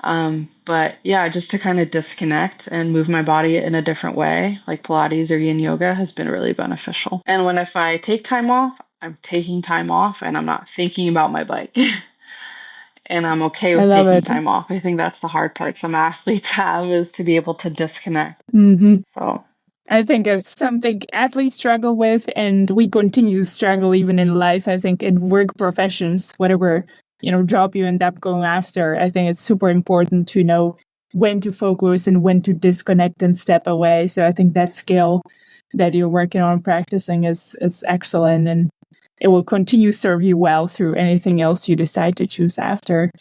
[SPEAKER 1] But yeah, just to kind of disconnect and move my body in a different way, like Pilates or yin yoga has been really beneficial. And if I take time off, I'm taking time off and I'm not thinking about my bike. And I'm okay with taking time off. I think that's the hard part some athletes have, is to be able to disconnect. So
[SPEAKER 2] I think it's something athletes struggle with, and we continue to struggle even in life. I think in work professions, whatever job you end up going after, I think it's super important to know when to focus and when to disconnect and step away. So I think that skill that you're working on practicing is excellent, and it will continue to serve you well through anything else you decide to choose after.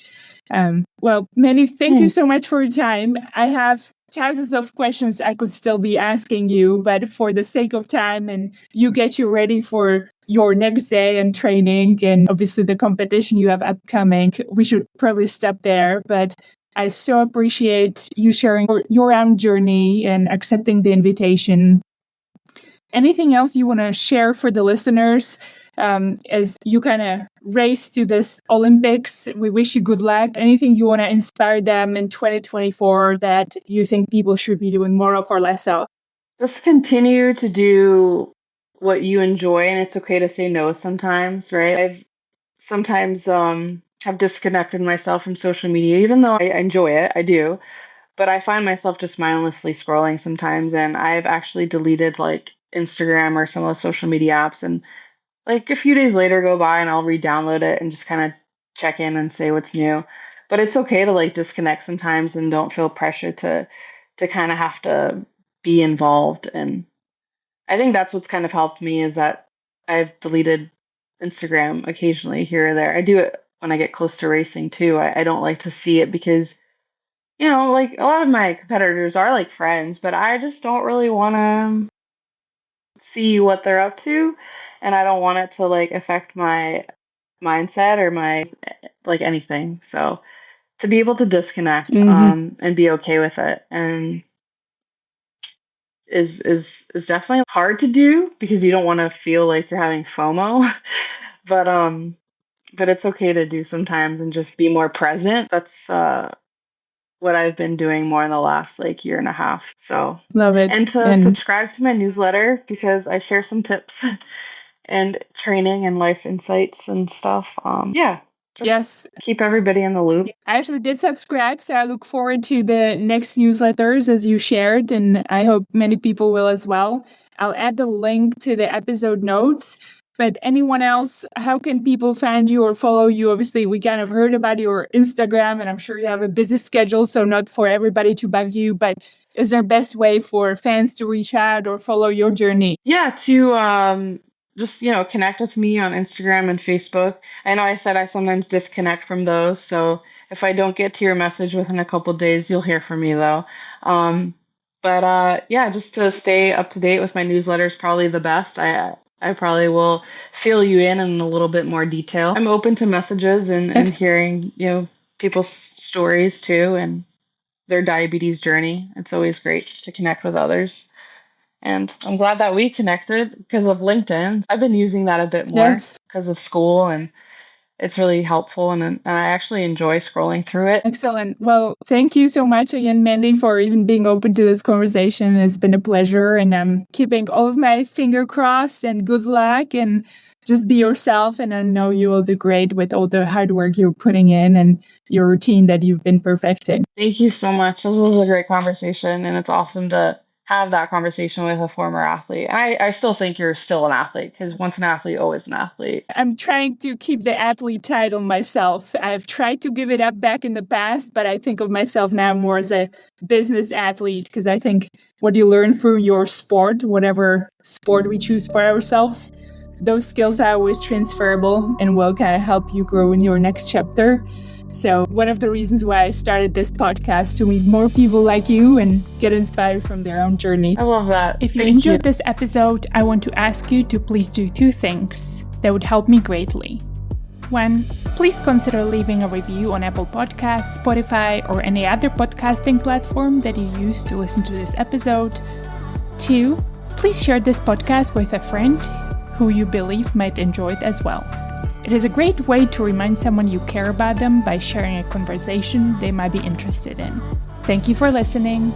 [SPEAKER 2] Well, Mandy, thank you so much for your time. I have thousands of questions I could still be asking you, but for the sake of time and you get you ready for your next day and training and obviously the competition you have upcoming, we should probably stop there. But I so appreciate you sharing your own journey and accepting the invitation. Anything else you want to share for the listeners as you kind of race to this Olympics? We wish you good luck. Anything you want to inspire them in 2024 that you think people should be doing more of or less of?
[SPEAKER 1] Just continue to do what you enjoy, and it's okay to say no sometimes, right? I've sometimes have disconnected myself from social media, even though I enjoy it, I do. But I find myself just mindlessly scrolling sometimes, and I've actually deleted like Instagram or some of the social media apps, and like a few days later go by and I'll re-download it and just kind of check in and say what's new. But it's okay to like disconnect sometimes and don't feel pressure to kind of have to be involved. And I think that's what's kind of helped me, is that I've deleted Instagram occasionally here or there. I do it when I get close to racing too. I don't like to see it because, like a lot of my competitors are like friends, but I just don't really want to see what they're up to, and I don't want it to like affect my mindset or my like anything. So to be able to disconnect and be okay with it, and is definitely hard to do because you don't want to feel like you're having FOMO. but it's okay to do sometimes and just be more present. That's what I've been doing more in the last like year and a half. So
[SPEAKER 2] love it.
[SPEAKER 1] And to subscribe to my newsletter because I share some tips and training and life insights and stuff. Yes. Keep everybody in the loop.
[SPEAKER 2] I actually did subscribe, so I look forward to the next newsletters as you shared, and I hope many people will as well. I'll add the link to the episode notes. But anyone else, how can people find you or follow you? Obviously, we kind of heard about your Instagram, and I'm sure you have a busy schedule, so not for everybody to bug you. But is there a best way for fans to reach out or follow your journey?
[SPEAKER 1] Yeah, to just connect with me on Instagram and Facebook. I know I said I sometimes disconnect from those, so if I don't get to your message within a couple of days, you'll hear from me though. But yeah, just to stay up to date with my newsletter is probably the best. I probably will fill you in a little bit more detail. I'm open to messages and hearing people's stories too and their diabetes journey. It's always great to connect with others. And I'm glad that we connected because of LinkedIn. I've been using that a bit more because of school, and it's really helpful, and I actually enjoy scrolling through it.
[SPEAKER 2] Excellent. Well, thank you so much again, Mandy, for even being open to this conversation. It's been a pleasure, and I'm keeping all of my finger crossed, and good luck, and just be yourself. And I know you will do great with all the hard work you're putting in and your routine that you've been perfecting.
[SPEAKER 1] Thank you so much. This was a great conversation, and it's awesome to have that conversation with a former athlete. I still think you're still an athlete, because once an athlete, always an athlete.
[SPEAKER 2] I'm trying to keep the athlete title myself. I've tried to give it up back in the past, but I think of myself now more as a business athlete, because I think what you learn through your sport, whatever sport we choose for ourselves, those skills are always transferable and will kind of help you grow in your next chapter. So one of the reasons why I started this podcast, to meet more people like you and get inspired from their own journey.
[SPEAKER 1] I love that.
[SPEAKER 2] If you enjoyed this episode, I want to ask you to please do 2 things that would help me greatly. 1, please consider leaving a review on Apple Podcasts, Spotify, or any other podcasting platform that you use to listen to this episode. 2, please share this podcast with a friend who you believe might enjoy it as well. It is a great way to remind someone you care about them by sharing a conversation they might be interested in. Thank you for listening.